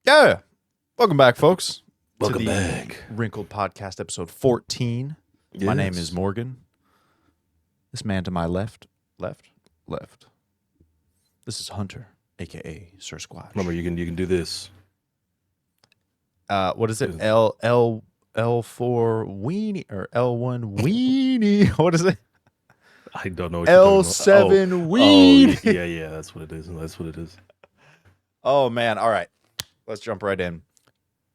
Yeah. Welcome back, folks. Welcome to the back. Wrinkled Podcast, episode 14. My name is Yes. Morgan. This man to my left. This is Hunter, aka Sir Squatch. Remember, you can do this. What is it? L4 weenie or L1 weenie? What is it? I don't know what you're talking about. L7 weenie. Yeah, that's what it is. That's what it is. Oh man! All right, let's jump right in.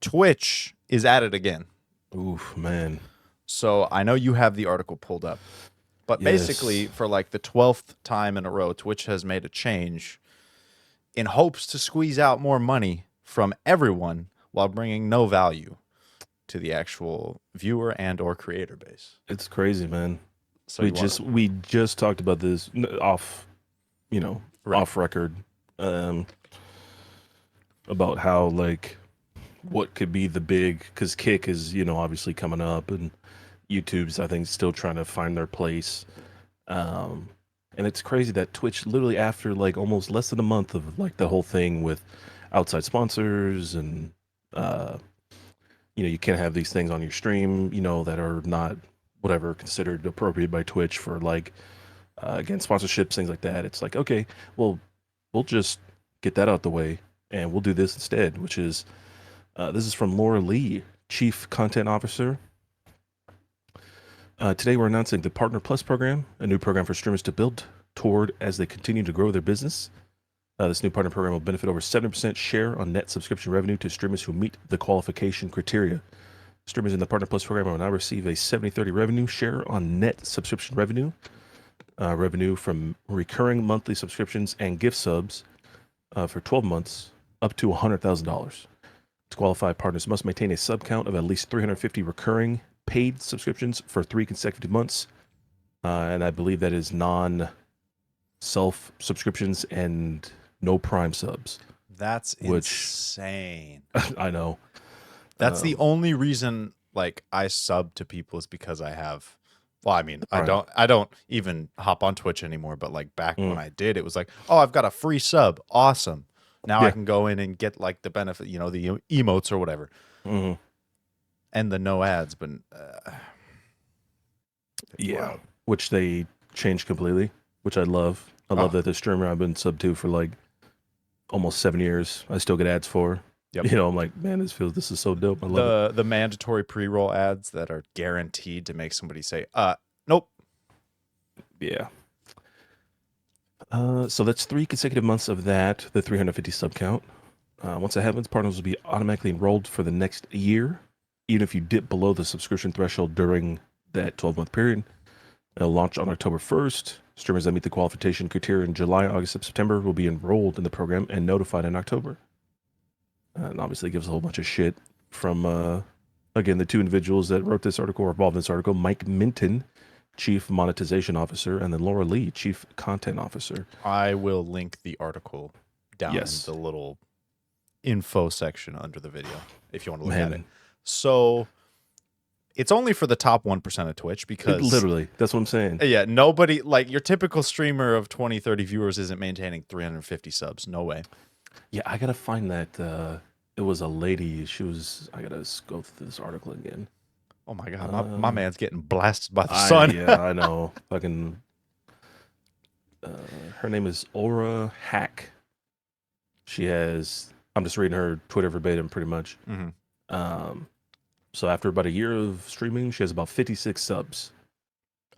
Twitch is at it again. Oof, man. So I know you have the article pulled up, but basically for like the 12th time in a row, Twitch has made a change in hopes to squeeze out more money from everyone while bringing no value to the actual viewer and or creator base. It's crazy, man. So we just talked about this off, Right. off record, about how like what could be the big, because Kick is obviously coming up, and YouTube's I think still trying to find their place. And it's crazy that Twitch literally after like almost less than a month of like the whole thing with outside sponsors and you can't have these things on your stream that are not whatever considered appropriate by Twitch for like again sponsorships, things like that. It's like, okay, well, we'll just get that out the way and we'll do this instead, which is this is from Laura Lee, Chief Content Officer. Today we're announcing the Partner Plus program, a new program for streamers to build toward as they continue to grow their business. This new partner program will benefit over 70% share on net subscription revenue to streamers who meet the qualification criteria. Streamers in the Partner Plus program will now receive a 70-30 revenue share on net subscription revenue, revenue from recurring monthly subscriptions and gift subs for 12 months up to $100,000. To qualify, partners must maintain a sub count of at least 350 recurring paid subscriptions for 3 consecutive months. And I believe that is non-self subscriptions and no Prime subs. That's insane. I know. That's the only reason like I sub to people is because I have. Well, I mean, Right. I don't even hop on Twitch anymore. But like back when I did, it was like, oh, I've got a free sub. Awesome. Now I can go in and get like the benefit, the emotes or whatever, and the no ads. But yeah, which they changed completely, which I love. I love that the streamer I've been sub to for like almost 7 years, I still get ads for. Yep. I'm like, man, this is so dope. I love it. The mandatory pre-roll ads that are guaranteed to make somebody say, nope. Yeah. So that's 3 consecutive months of that, the 350 sub count. Once that happens, partners will be automatically enrolled for the next year, even if you dip below the subscription threshold during that 12-month period. It'll launch on October 1st. Streamers that meet the qualification criteria in July, August, and September will be enrolled in the program and notified in October. And obviously gives a whole bunch of shit from, again, the two individuals that wrote this article or involved in this article, Mike Minton, Chief Monetization Officer, and then Laura Lee, Chief Content Officer. I will link the article down in the little info section under the video if you want to look at it. So it's only for the top 1% of Twitch because literally, that's what I'm saying. Yeah, nobody, like your typical streamer of 20, 30 viewers isn't maintaining 350 subs. No way. Yeah, I gotta find that. It was a lady. I gotta go through this article again. Oh my god, my man's getting blasted by the sun. Yeah, I know. Fucking. Her name is Aura Hack. She has. I'm just reading her Twitter verbatim, pretty much. So after about a year of streaming, she has about 56 subs.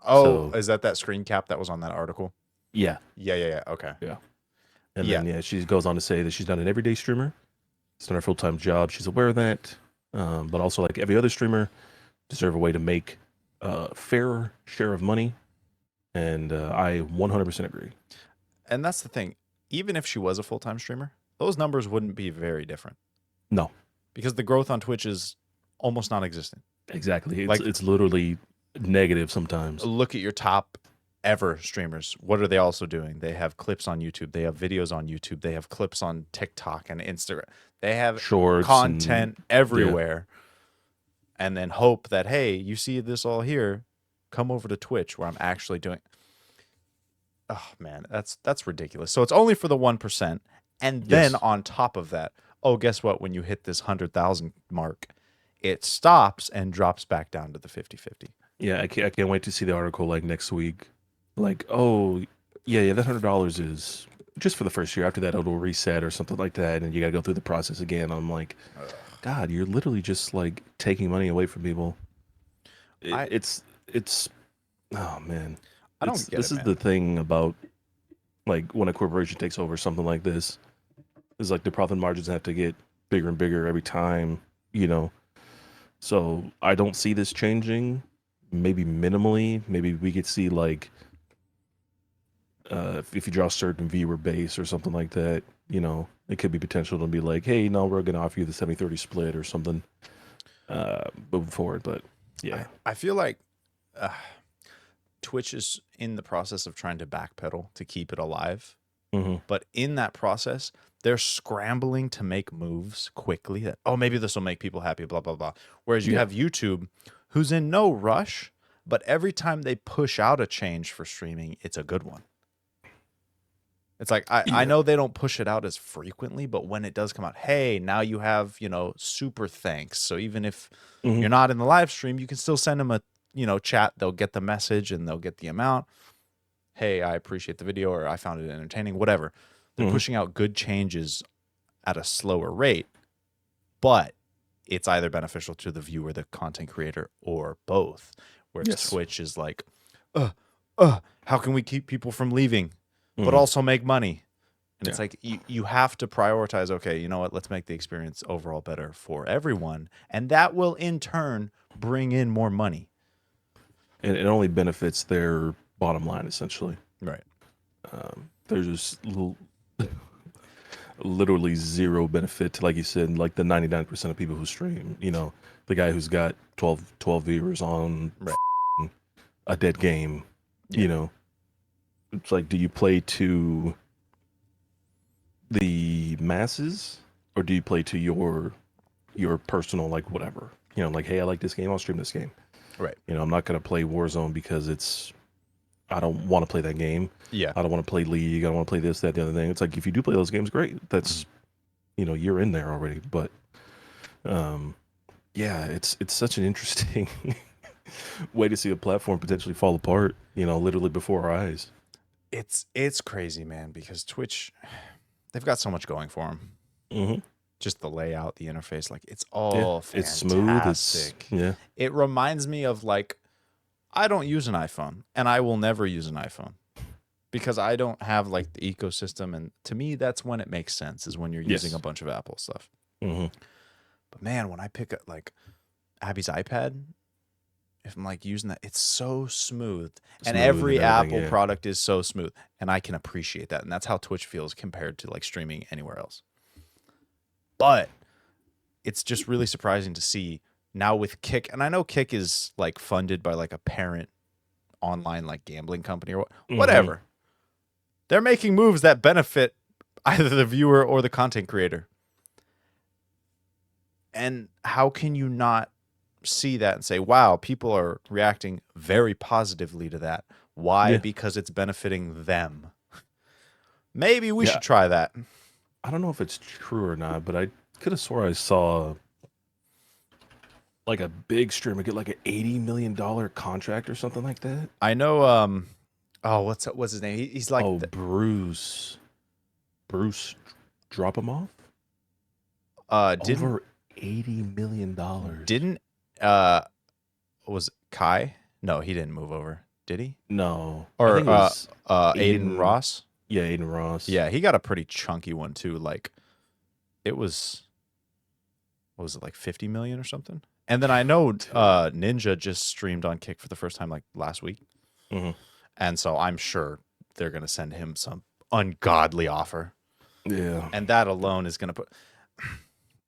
Oh, is that screen cap that was on that article? Yeah. Yeah. Okay. Yeah. And then she goes on to say that she's not an everyday streamer. It's not her full-time job. She's aware of that. But also, like every other streamer, deserve a way to make a fair share of money. And I 100% agree. And that's the thing. Even if she was a full-time streamer, those numbers wouldn't be very different. No. Because the growth on Twitch is almost non-existent. Exactly. It's literally negative sometimes. Look at your top ever streamers. What are they also doing? They have clips on YouTube. They have videos on YouTube. They have clips on TikTok and Instagram. They have shorts, content everywhere. And then hope that, hey, you see this all here, come over to Twitch where I'm actually doing. Oh man, that's ridiculous. So it's only for the 1%. And then on top of that, oh, guess what? When you hit this 100,000 mark, it stops and drops back down to the 50-50. Yeah, I can't wait to see the article like next week. Like, oh, yeah, that $100 is just for the first year. After that, it'll reset or something like that, and you got to go through the process again. I'm like, God, you're literally just like taking money away from people. I It's oh man, I don't get this it, is man. the thing about like when a corporation takes over something like this, is like the profit margins have to get bigger and bigger every time, you know. So I don't see this changing. Maybe minimally. Maybe we could see like if you draw a certain viewer base or something like that, you know, it could be potential to be like, hey, no, we're gonna offer you the 70-30 split or something moving forward. But yeah, I feel like uh, Twitch is in the process of trying to backpedal to keep it alive. hmm But in that process, they're scrambling to make moves quickly that, oh, maybe this will make people happy, blah, blah, blah. Whereas you yeah, have YouTube, who's in no rush, but every time they push out a change for streaming, it's a good one. It's like, I yeah, know they don't push it out as frequently, but when it does come out, hey, now you have, super thanks. So even if hmm you're not in the live stream, you can still send them a, chat. They'll get the message and they'll get the amount. Hey, I appreciate the video, or I found it entertaining, whatever. They're hmm pushing out good changes at a slower rate, but it's either beneficial to the viewer, the content creator, or both. Whereas yes, Twitch is like, how can we keep people from leaving, but hmm also make money? And it's yeah, like you have to prioritize, okay, you know what, let's make the experience overall better for everyone. And that will in turn bring in more money. and it only benefits their bottom line essentially. Right. There's just literally zero benefit to, like you said, like the 99% of people who stream. You know, the guy who's got 12 viewers on Right. a dead game. Yeah. You know, it's like, do you play to the masses or do you play to your personal like whatever? You know, like, hey, I like this game, I'll stream this game. Right. You know, I'm not gonna play Warzone because I don't want to play that game. Yeah. I don't want to play League. I don't want to play this, that, the other thing. It's like if you do play those games, great. That's you're in there already. But yeah, it's such an interesting way to see a platform potentially fall apart. You know, literally before our eyes. It's crazy, man, because Twitch, they've got so much going for them. hmm Just the layout, the interface, like it's Yeah, all it's smooth. It's fantastic. yeah, It reminds me of like, I don't use an iPhone and I will never use an iPhone because I don't have like the ecosystem. And to me, that's when it makes sense, is when you're using yes. a bunch of Apple stuff. hmm But man, when I pick up like Abby's iPad, if I'm like using that, it's so smooth. And Smooth every and everything. Apple Yeah, product is so smooth. And I can appreciate that. And that's how Twitch feels compared to like streaming anywhere else. But it's just really surprising to see now with Kick. And I know Kick is like funded by like a parent online like gambling company or hmm whatever. They're making moves that benefit either the viewer or the content creator. And how can you not see that and say, wow, people are reacting very positively to that? Why? yeah, Because it's benefiting them. Maybe we yeah. should try that. I don't know if it's true or not, but I could have swore I saw like a big streamer get like an $80 million contract or something like that. I know oh, what's his name? He's like Oh, Bruce, drop him off didn't over $80 million. didn't was it Kai? No, he didn't move over. Did he? No, I Or think it was Aiden Aiden. Ross? Yeah, Aiden Ross. Yeah, he got a pretty chunky one too. Like it was, what was it, like 50 million or something? And then I know Ninja just streamed on Kick for the first time like last week. hmm And so I'm sure they're going to send him some ungodly offer. Yeah, And that alone is going to put,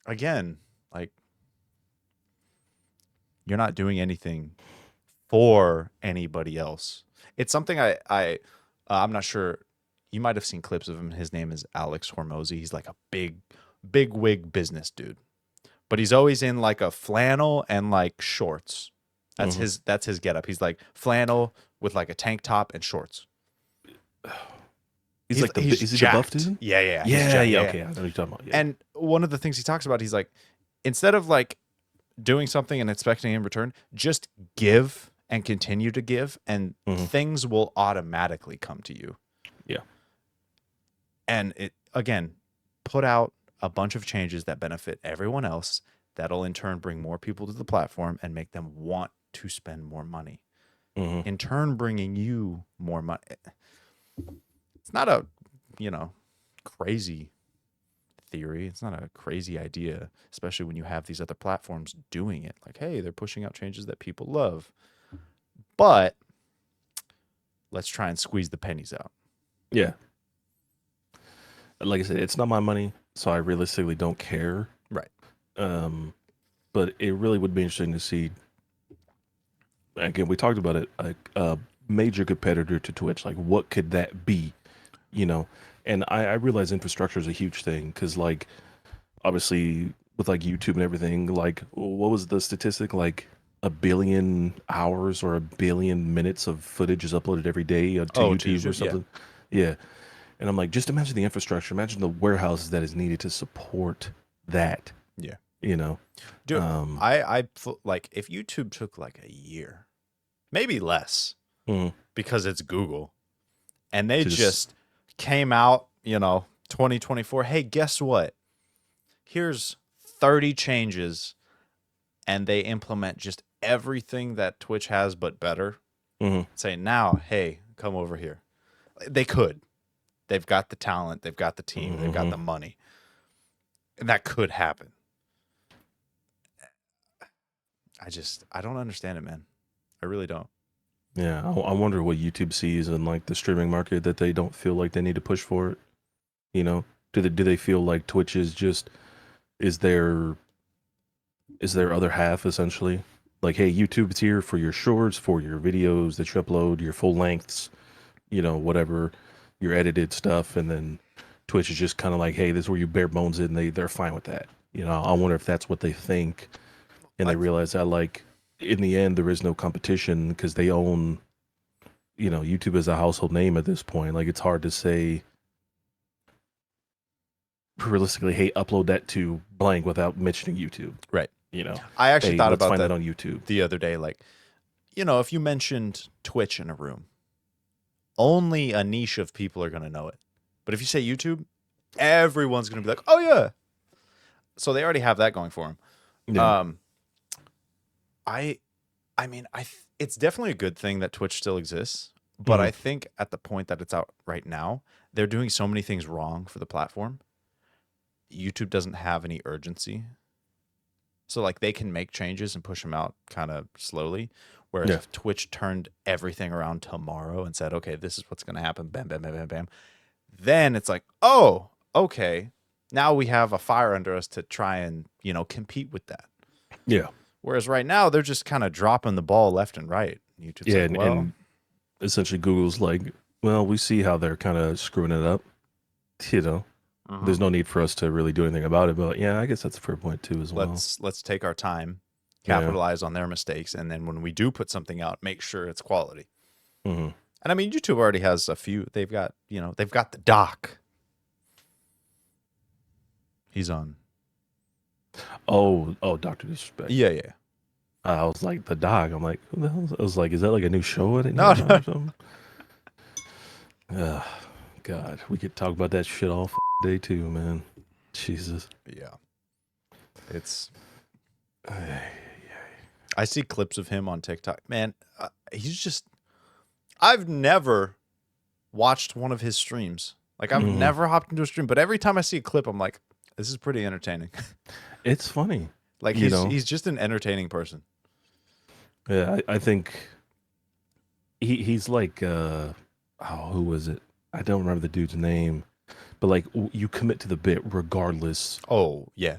again, like you're not doing anything for anybody else. It's something I'm not sure. You might have seen clips of him. His name is Alex Hormozy. He's like a big wig business dude, but he's always in like a flannel and like shorts. hmm That's his getup. He's like flannel with like a tank top and shorts. he's like He's is he the buff jacked. dude? Yeah, he's Yeah, jacked, yeah. Okay, I know what you're talking about. Yeah. And one of the things he talks about, he's like, instead of like doing something and expecting in return, just give and continue to give, and things will automatically come to you. Yeah. And it, again, put out a bunch of changes that benefit everyone else. That'll in turn bring more people to the platform and make them want to spend more money. In turn, bringing you more money. It's not a, crazy theory. It's not a crazy idea, especially when you have these other platforms doing it. Like, hey, they're pushing out changes that people love. But let's try and squeeze the pennies out. Yeah. Like I said, it's not my money, so I realistically don't care. Right. But it really would be interesting to see. Again, we talked about it, like a major competitor to Twitch. Like, what could that be? And I realize infrastructure is a huge thing because, like, obviously with like YouTube and everything, like, what was the statistic? Like, 1 billion hours or 1 billion minutes of footage is uploaded every day to YouTube or something. Yeah. And I'm like, just imagine the infrastructure. Imagine the warehouses that is needed to support that. Yeah. Dude, I like if YouTube took like a year, maybe less, because it's Google, and they just came out, 2024. Hey, guess what? Here's 30 changes, and they implement just everything that Twitch has, but better. Say now, hey, come over here. They could. They've got the talent. They've got the team. They've got the money. And that could happen. I don't understand it, man. I really don't. Yeah, I wonder what YouTube sees in like the streaming market that they don't feel like they need to push for it. Do they feel like Twitch is just is their other half essentially? Like, hey, YouTube's here for your shorts, for your videos that you upload, your full lengths, whatever, your edited stuff, and then Twitch is just kind of like, hey, this is where you bare bones it, and they're fine with that. I wonder if that's what they think, and they realize that, like, in the end, there is no competition because they own, YouTube is a household name at this point. Like, it's hard to say realistically, hey, upload that to blank without mentioning YouTube. Right. I actually thought about find that on YouTube the other day. Like, if you mentioned Twitch in a room, only a niche of people are going to know it. But if you say YouTube, everyone's going to be like, oh, yeah. So they already have that going for them. Yeah. I mean, it's definitely a good thing that Twitch still exists. But I think at the point that it's out right now, they're doing so many things wrong for the platform. YouTube doesn't have any urgency. So, like, they can make changes and push them out kind of slowly. Whereas if Twitch turned everything around tomorrow and said, okay, this is what's going to happen, bam, bam, bam, bam, bam, then it's like, oh, okay, now we have a fire under us to try and, compete with that. Yeah. Whereas right now, they're just kind of dropping the ball left and right. YouTube's like, well, and essentially Google's like, well, we see how they're kind of screwing it up. There's no need for us to really do anything about it. But yeah, I guess that's a fair point too as well. Let's take our time, capitalize on their mistakes, and then when we do put something out, make sure it's quality. And I mean, YouTube already has a few. They've got the doc. He's on. Oh, Dr. Disrespect. Yeah. I was like, the doc. I'm like, who the hell? I was like, is that like a new show? I didn't No. Or something? God, we could talk about that shit all day too, man. Jesus. Yeah. It's. I see clips of him on TikTok. Man, he's just. I've never watched one of his streams. Like, I've never hopped into a stream, but every time I see a clip, I'm like, this is pretty entertaining. It's funny. Like, he's just an entertaining person. Yeah, I think he's like, who was it? I don't remember the dude's name, but like, you commit to the bit regardless. Oh, yeah.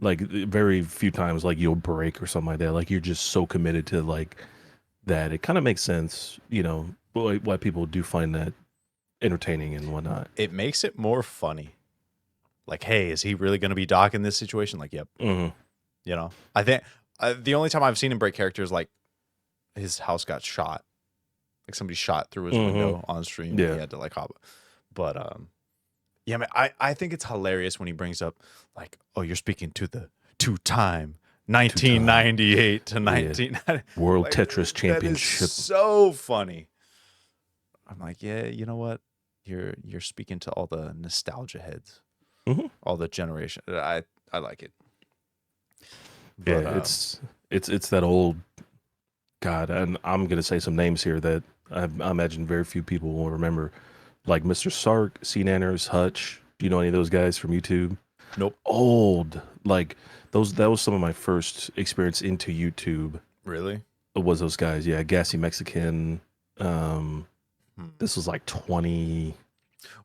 Like, very few times, like, you'll break or something like that. Like, you're just so committed to, like, that. It kind of makes sense, why people do find that entertaining and whatnot. It makes it more funny. Like, hey, is he really going to be Doc in this situation? Like, yep. I think the only time I've seen him break character is like his house got shot. Like, somebody shot through his window on stream. Yeah. He had to like hop. But Yeah, man, I think it's hilarious when he brings up like, oh, you're speaking to the two-time Two-time, 1998 to yeah, 1990. World Like Tetris that is Championship. so funny. I'm like, yeah, you know what? You're speaking to all the nostalgia heads, Hmm. all the generation. I like it. Yeah, But it's that old God, and I'm gonna say some names here that I imagine very few people will remember, like Mr. Sark, C Nanners, Hutch. Do you know any of those guys from YouTube? nope, Old, like those. That was some of my first experience into YouTube. really. Was those guys? Yeah, Gassy Mexican. Hmm. This was like 2011,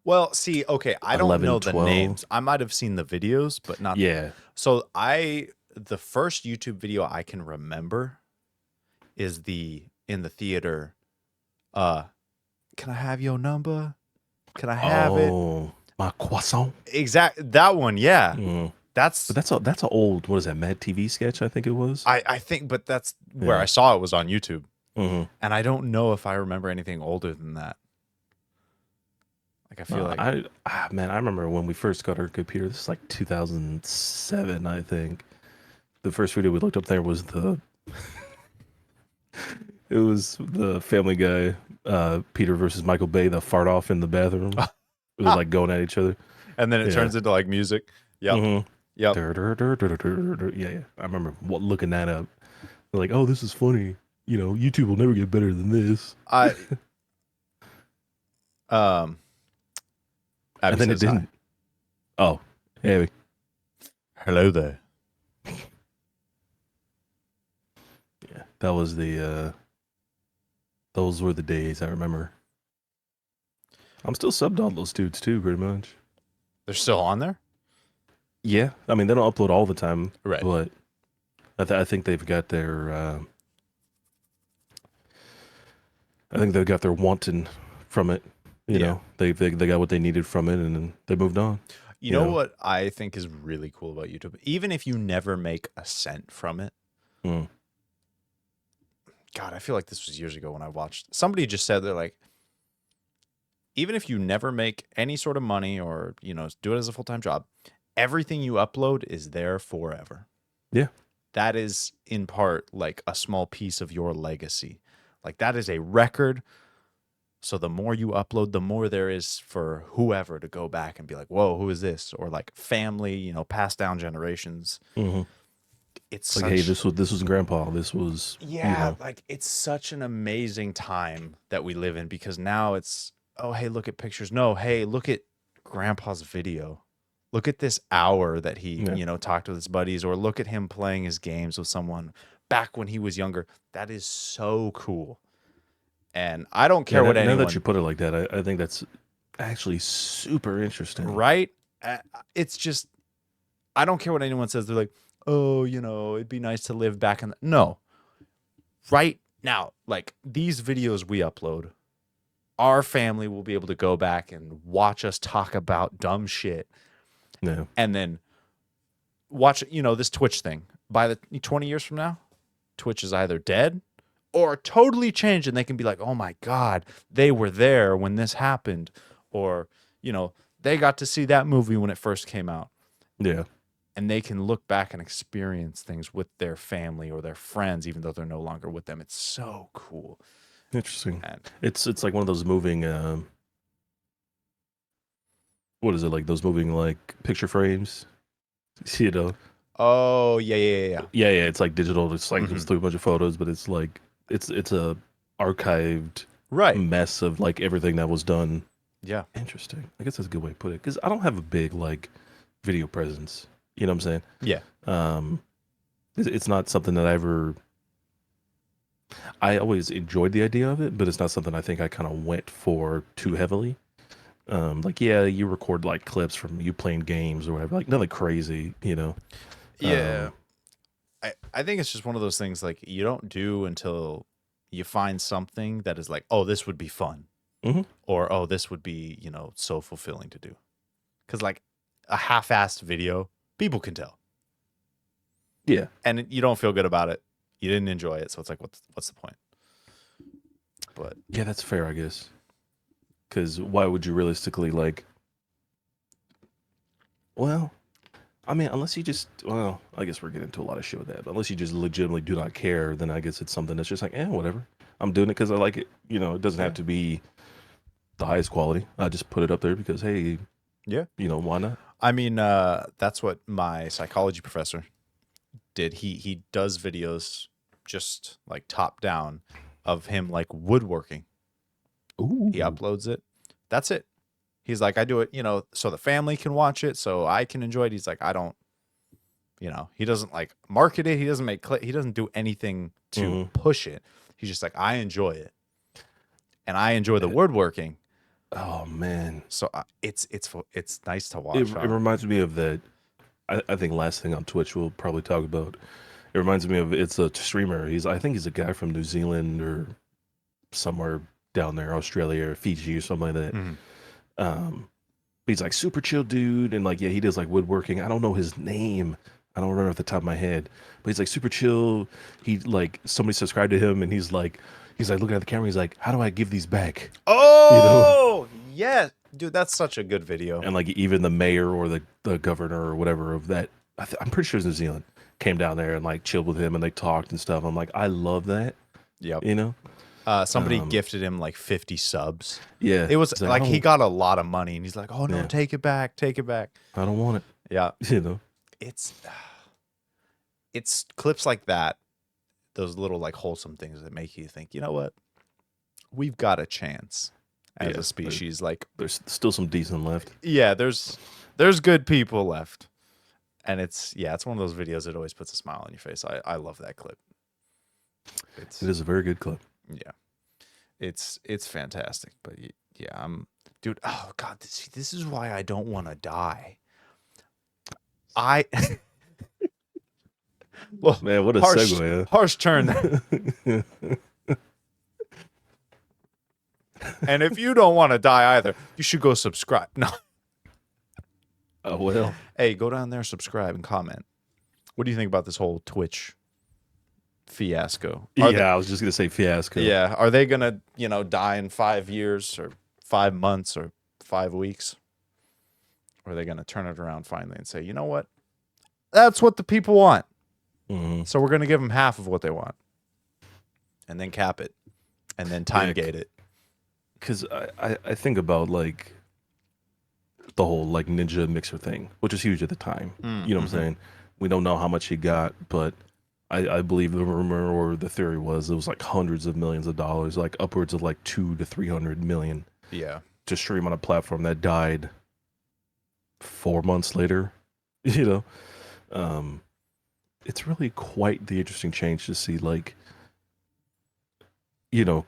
Well, see, okay, I don't know the 12. names. I might have seen the videos, but not. Yeah. So the first YouTube video I can remember is the in the theater. Uh, can I have your number? Can I have it? Oh, my croissant. Exact that one, yeah. Mm. But That's that's a old, what is that, Mad TV sketch? I think it was. I think, but that's where I Yeah. saw it was on YouTube, Hmm. and I don't know if I remember anything older than that. Like I feel like Man, I remember when we first got our computer. This is like 2007, I think. The first video we looked up there was it was the Family Guy, Peter versus Michael Bay, the fart off in the bathroom. It was like going at each other. and then it Yeah. turns into like music. Yep, Mm-hmm. yep. Yeah, yeah. I remember looking that up. They're like, oh, this is funny. You know, YouTube will never get better than this. I um. Abby And then it says hi. didn't. Oh, hey. Hello there. Yeah, that was those were the days I remember. I'm still subbed to all those dudes too, pretty much. They're still on there, Yeah, I mean they don't upload all the time, right? but I think they've got their I think they got their wanting from it. You Yeah. know, they got what they needed from it, and then they moved on. You know what I think is really cool about YouTube? Even if you never make a cent from it, Mm. God, I feel like this was years ago when I watched. Somebody just said they're like, even if you never make any sort of money or do it as a full-time job, everything you upload is there forever. Yeah. That is in part like a small piece of your legacy. Like that is a record. So the more you upload, the more there is for whoever to go back and be like, whoa, who is this? Or like family, passed down generations. Mm-hmm. It's Like, such, hey, this was Grandpa. This was yeah, like it's such an amazing time that we live in because now it's, oh, hey, look at pictures. No, hey, look at Grandpa's video. Look at this hour that he, Yeah. talked with his buddies, or look at him playing his games with someone back when he was younger. That is so cool. And I don't care what Now that anyone, you put it like that, I think that's actually super interesting. right? It's just, I don't care what anyone says. They're like, oh, it'd be nice to live back in the, no. Right now, like these videos we upload, our family will be able to go back and watch us talk about dumb shit Yeah. and then watch, this Twitch thing. By the 20 years from now, Twitch is either dead or totally changed and they can be like, "Oh my god, they were there when this happened," or, they got to see that movie when it first came out. Yeah. And they can look back and experience things with their family or their friends even though they're no longer with them. It's so cool. Interesting. And It's like one of those moving what is it, like those moving like picture frames? You know? oh, yeah. Yeah, yeah, it's like digital. It's like Mhm. just through a bunch of photos, but it's like it's a archived Right. mess of like everything that was done. Yeah. Interesting. I guess that's a good way to put it. Because I don't have a big like video presence. You know what I'm saying? Yeah. It's not something that I always enjoyed the idea of it, but it's not something I think I kind of went for too heavily. Like, yeah, you record like clips from you playing games or whatever, like nothing crazy, you know? Yeah. I think it's just one of those things like you don't do until you find something that is like, oh, this would be fun. Mhm. Or, oh, this would be, so fulfilling to do. Because like a half-assed video, people can tell. Yeah. And you don't feel good about it. You didn't enjoy it. So it's like, what's the point? But Yeah, that's fair, I guess. Because why would you realistically like Well, I mean, unless you just, well, I guess we're getting into a lot of shit with that. But unless you just legitimately do not care, then I guess it's something that's just like, whatever. I'm doing it because I like it. It doesn't have to be the highest quality. I just put it up there because, hey, Yeah. why not? I mean, that's what my psychology professor did. He does videos just like top down of him like woodworking. Ooh. He uploads it. That's it. He's like, I do it, so the family can watch it, so I can enjoy it. He's like, I don't, he doesn't like market it. He doesn't he doesn't do anything to push it. He's just like, I enjoy it, and I enjoy the woodworking. Oh man, So it's nice to watch. it reminds me of that. I think last thing on Twitch we'll probably talk about. It reminds me of it's a streamer. I think he's a guy from New Zealand or somewhere down there, Australia or Fiji or something like that. Mm-hmm. He's like super chill dude, and like he does like woodworking. I don't know his name. I don't remember off the top of my head, but he's like super chill. He like somebody subscribed to him, and he's like looking at the camera. He's like, how do I give these back? Oh, yeah, dude, that's such a good video. And like even the mayor or the governor or whatever of that, I'm pretty sure it's New Zealand, came down there and like chilled with him and they talked and stuff. I'm like, I love that. Yep. Somebody gifted him like 50 subs. Yeah. It was like he got a lot of money, and he's like, oh no, take it back. I don't want it. Yeah. It's clips like that, those little like wholesome things that make you think, you know what? We've got a chance as a species. Like there's still some decent left. Yeah, there's good people left. And it's one of those videos that always puts a smile on your face. I love that clip. It is a very good clip. Yeah. It's fantastic. But yeah, dude, oh god, this is why I don't want to die. Well, man, what a segue. Huh? Harsh turn. And if you don't want to die either, you should go subscribe. No. Oh, well. Hey, go down there, subscribe, and comment. What do you think about this whole Twitch fiasco? I was just going to say fiasco. Yeah. Are they going to, die in 5 years or 5 months or 5 weeks? Or are they going to turn it around finally and say, you know what? That's what the people want. Mm-hmm. So we're going to give them half of what they want. And then cap it. And then time gate it. Because I think about like the whole like Ninja Mixer thing, which was huge at the time. You know what I'm saying? We don't know how much he got, but I believe the rumor or the theory was it was like hundreds of millions of dollars, like upwards of like 200 to 300 million. Yeah. To stream on a platform that died 4 months later. It's really quite the interesting change to see, like,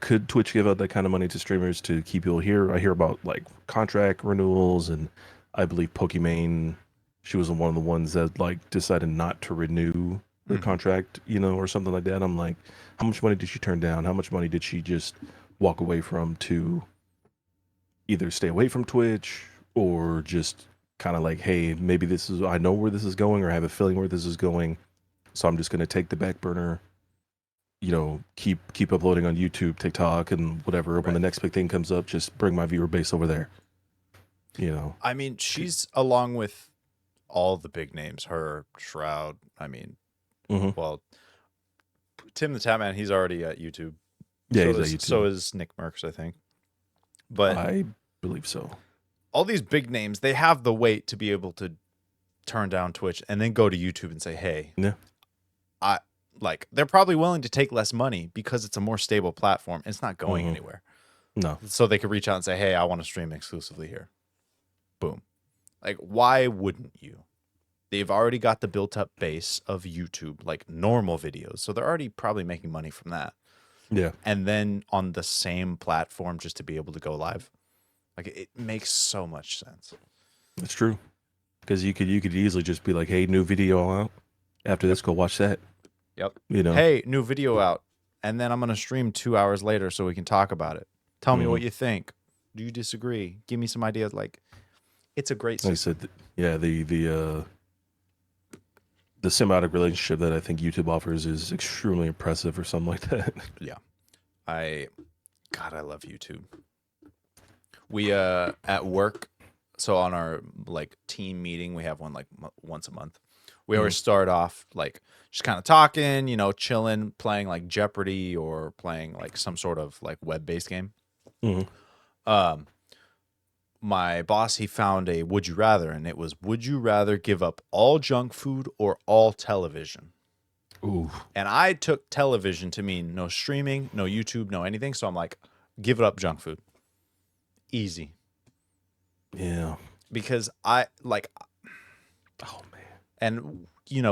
could Twitch give out that kind of money to streamers to keep people here? I hear about like contract renewals, and I believe Pokimane, she was one of the ones that like decided not to renew her contract, or something like that. I'm like, how much money did she turn down? How much money did she just walk away from to either stay away from Twitch or just kind of like, hey, maybe I know where this is going, or I have a feeling where this is going, so I'm just going to take the back burner, keep uploading on YouTube, TikTok, and whatever. When the next big thing comes up, just bring my viewer base over there. I mean, she's along with all the big names, her, Shroud. I mean, well, Tim the Tatman, he's already at YouTube. Yeah, he's at YouTube. So is Nick Merckx, I think. But I believe so. All these big names, they have the weight to be able to turn down Twitch and then go to YouTube and say, hey, they're probably willing to take less money because it's a more stable platform. It's not going anywhere. No. So they could reach out and say, hey, I want to stream exclusively here. Boom. Like, why wouldn't you? They've already got the built up base of YouTube, like normal videos. So they're already probably making money from that. Yeah. And then on the same platform just to be able to go live. Like, it makes so much sense. It's true. Because you could easily just be like, hey, new video out. After this, go watch that. Yep. Hey, new video out. And then I'm going to stream 2 hours later so we can talk about it. Tell me what you think. Do you disagree? Give me some ideas. Like, it's a great system. Like I said, the symbiotic relationship that I think YouTube offers is extremely impressive or something like that. Yeah. I love YouTube. We, at work, so on our like team meeting, we have one like once a month. We always start off like just kind of talking, chilling, playing like Jeopardy or playing like some sort of like web-based game. Mhm. Um, my boss, he found a would you rather, and it was, would you rather give up all junk food or all television? Ooh. And I took television to mean no streaming, no YouTube, no anything. So I'm like, give it up, junk food. Easy. Yeah. Because I like, Oh man. and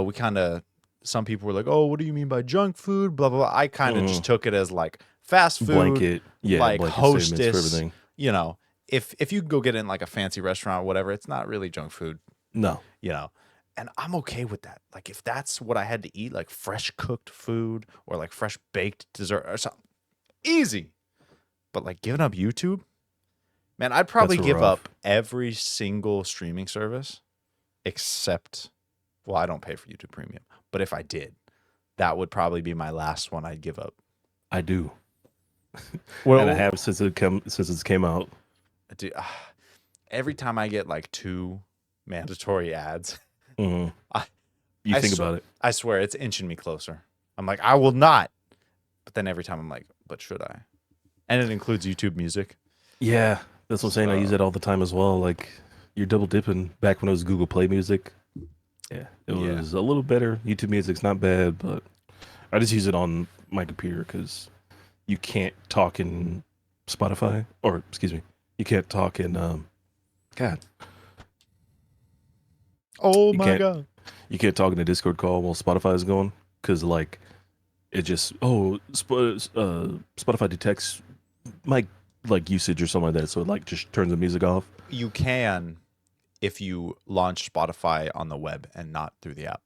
we kind of, some people were like, oh, what do you mean by junk food? Blah, blah, blah. I kind of just took it as like fast food, Blanket. Yeah. like Blanket statements for Hostess. everything. If you go get in like a fancy restaurant or whatever, it's not really junk food, No. and I'm okay with that. Like if that's what I had to eat, like fresh cooked food or like fresh baked dessert or something, easy. But like giving up YouTube, man, I'd probably That's give rough. up every single streaming service except, well, I don't pay for YouTube Premium, but if I did, that would probably be my last one I'd give up. I do. Well, And I have since it came out. dude, every time I get like 2 mandatory ads, Mhm. I You I think sw- about it. I swear it's inching me closer. I'm like, I will not. But then every time I'm like, but should I? And it includes YouTube Music. Yeah. That's what I'm saying. I use it all the time as well. Like you're double dipping. Back when it was Google Play Music. Yeah. It Yeah. was a little better. YouTube Music's not bad, but I just use it on my computer because you can't talk in Spotify, or excuse me, you can't talk in God, Oh you my can't God. you can't talk in a Discord call while Spotify is going because like it just Spotify detects my like usage or something like that, so it like just turns the music off. You can if you launch Spotify on the web and not through the app.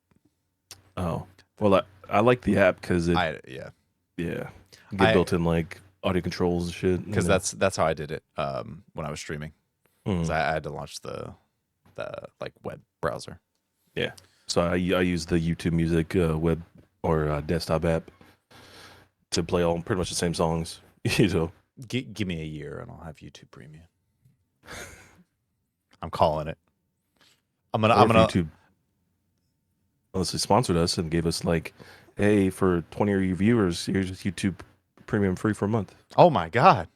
Oh well, I like the app because it Yeah. yeah you get I built in like audio controls and shit. because that's how I did it when I was streaming. 'Cause Mhm. I had to launch the like web browser. Yeah. So I use the YouTube Music web or desktop app to play all pretty much the same songs. Give me a year and I'll have YouTube Premium. I'm calling it. I'm Or if gonna YouTube, unless they sponsored us and gave us like, hey, for 20 of your viewers, here's YouTube Premium free for a month. Oh my God.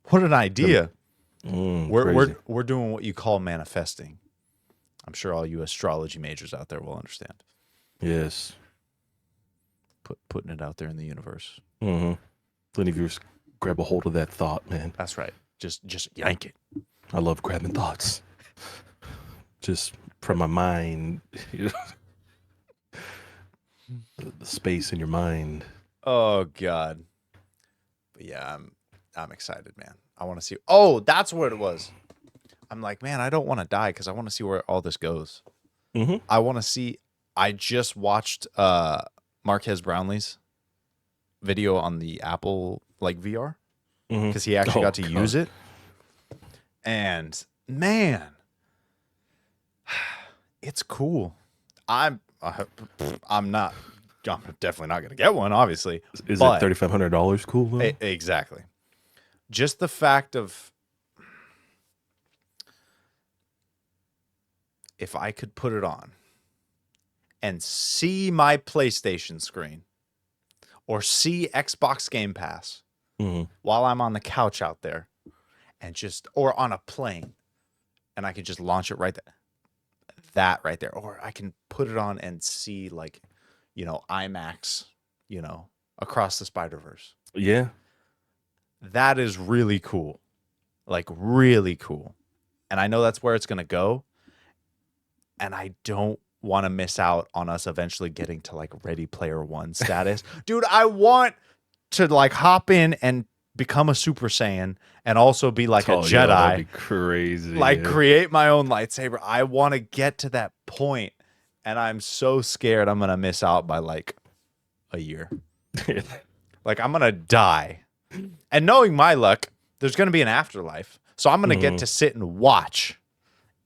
What an idea. Crazy. We're doing what you call manifesting. I'm sure all you astrology majors out there will understand. Yes. Putting it out there in the universe. Mm-hmm. Plenty of viewers grab a hold of that thought, man. That's right. Just yank it. I love grabbing thoughts. Just from my mind, the space in your mind. Oh God. But yeah, I'm excited, man. I want to see. Oh, that's what it was. I'm like, man, I don't want to die because I want to see where all this goes. Mm-hmm. I want to see. I just watched Marquez Brownlee's video on the Apple like VR Mm-hmm. because he actually got to God. use it. And man, it's cool. I'm not. I'm definitely not going to get one, obviously. Is but it $3,500 cool though? Exactly. Just the fact of if I could put it on and see my PlayStation screen or see Xbox Game Pass Mm-hmm. while I'm on the couch out there and or on a plane and I could just launch it right there. That right there. Or I can put it on and see like, IMAX, across the Spider-Verse. Yeah. That is really cool. Like really cool. And I know that's where it's going to go. And I don't want to miss out on us eventually getting to like Ready Player One status. Dude, I want to like hop in and become a Super Saiyan and also be like a Yeah, Jedi. that'd be crazy. Like yeah. create my own lightsaber. I want to get to that point. And I'm so scared I'm going to miss out by like a year. Like I'm going to die. And knowing my luck, there's going to be an afterlife. So I'm going to get to sit and watch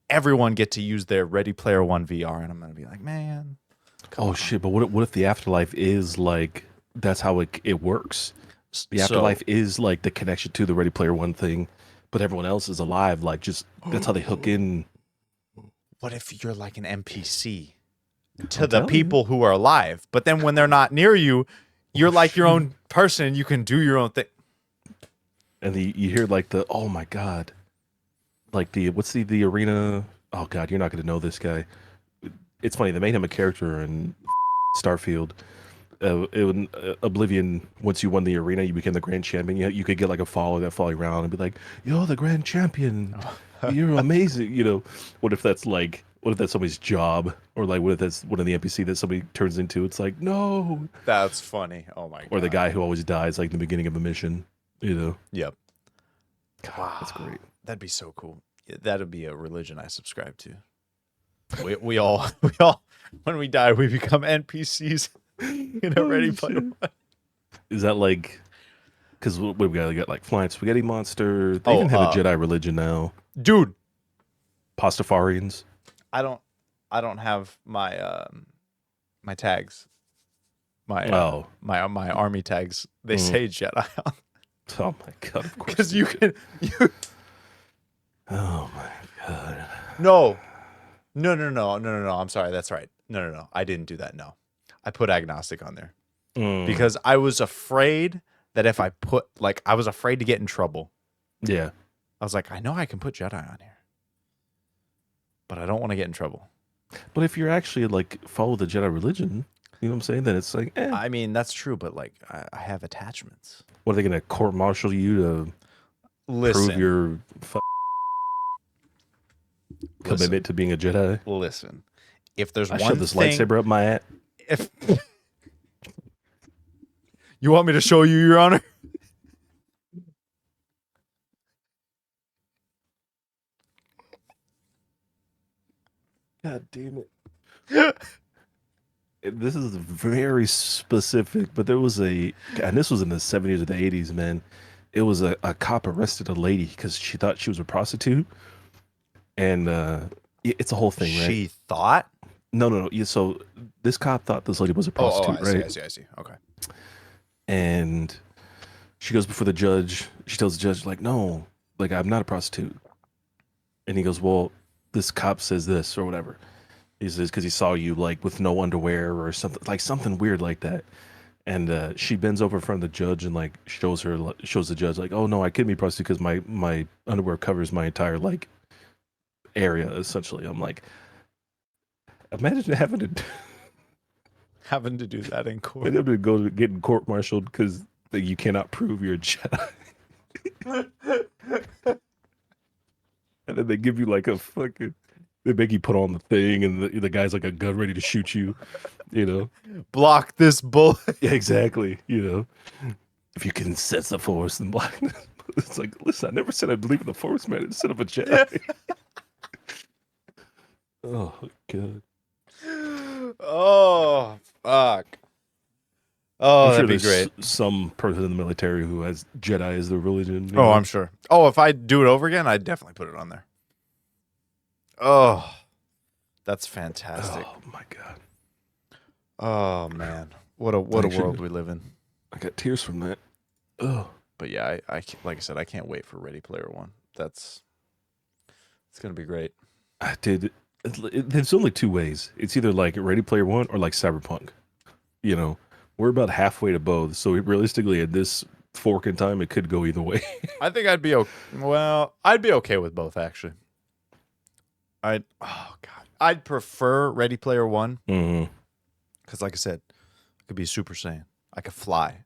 everyone get to use their Ready Player One VR. And I'm going to be like, man. Oh, shit. But what if the afterlife is like, that's how it works? The afterlife is like the connection to the Ready Player One thing, but everyone else is alive. Like just, that's how they hook in what if you're like an NPC to I'm the telling you. people who are alive? But then when they're not near you, you're like your own person. You can do your own thing. And you hear like the, oh my God. Like what's the arena? Oh God, you're not going to know this guy. It's funny. They made him a character in Starfield. Oblivion, once you won the arena, you became the grand champion. You could get like a follower that follow you around and be like, "You're the grand champion. You're amazing." You know, what if that's somebody's job, or like what if that's one of the NPC that somebody turns into? It's like, no. That's funny. Oh my god. Or the guy who always dies like in the beginning of a mission. You know. Yep. God, Wow, that's great. That'd be so cool. That'd be a religion I subscribe to. We all when we die we become NPCs in a Ready Player One. Is that like? Because we got like flying spaghetti monster. They even have a Jedi religion now. Dude, Pastafarians. I don't have my my tags. My my army tags. They say Jedi. Oh my god! Of course. Because you can. Oh my god. No. I'm sorry. That's right. No. I didn't do that. No, I put agnostic on there because I was afraid that if I put I was afraid to get in trouble. Yeah. I was like, I know I can put Jedi on here, but I don't want to get in trouble. But if you're actually like follow the Jedi religion, you know what I'm saying? Then it's like, I mean, that's true, but like I have attachments. What are they gonna court martial you to prove your commitment to being a Jedi? Listen, if there's I one shove this thing, lightsaber up my ass. If you want me to show you, Your Honor. God damn it. This is very specific, but there was and this was in the 70s or the 80s, man. It was a cop arrested a lady because she thought she was a prostitute. And it's a whole thing, right? She thought? No. Yeah, so this cop thought this lady was a prostitute, right? I see. Okay. And she goes before the judge. She tells the judge, like, no, like, I'm not a prostitute. And he goes, well, this cop says this or whatever. He says, because he saw you like with no underwear or something weird like that. And she bends over in front of the judge and like shows the judge like, oh no, I couldn't be a prostitute because my underwear covers my entire like area essentially. I'm like, imagine having to do that in court. And to go getting court-martialed because you cannot prove you're a Jedi. And then they give you like they make you put on the thing, and the guy's like a gun ready to shoot you, you know? Block this bullet. Yeah, exactly, you know? If you can sense the Force and blackness. It's like, listen, I never said I believe in the Force, man. I said I'm a Jedi. Oh, God. Oh, fuck. Oh, that'd be great. Some person in the military who has Jedi as their religion. Oh, I'm sure. Oh, if I do it over again, I'd definitely put it on there. Oh, that's fantastic. Oh, my God. Oh, man. What a world we live in. I got tears from that. Oh. But yeah, I like I said, I can't wait for Ready Player One. It's going to be great. Dude, there's only two ways. It's either like Ready Player One or like Cyberpunk. You know, we're about halfway to both. So realistically, at this fork in time, it could go either way. I think I'd be okay with both, actually. Oh, God. I'd prefer Ready Player One. Because like I said, I could be Super Saiyan. I could fly.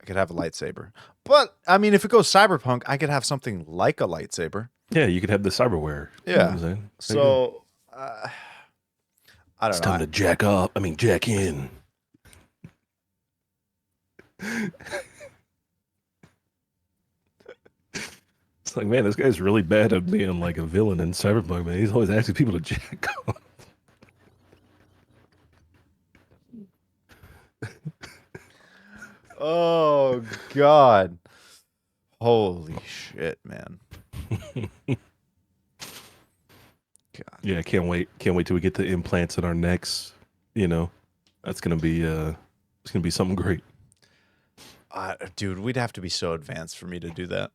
I could have a lightsaber. But, I mean, if it goes Cyberpunk, I could have something like a lightsaber. Yeah, you could have the cyberware. Yeah. You know what I'm saying? So, I don't know. It's time to jack in. It's like, man, this guy's really bad at being like a villain in Cyberpunk, man. He's always asking people to jack off. Oh, God. Holy shit, man. God. Yeah, can't wait till we get the implants in our necks. You know, that's gonna be it's gonna be something great. Dude, we'd have to be so advanced for me to do that.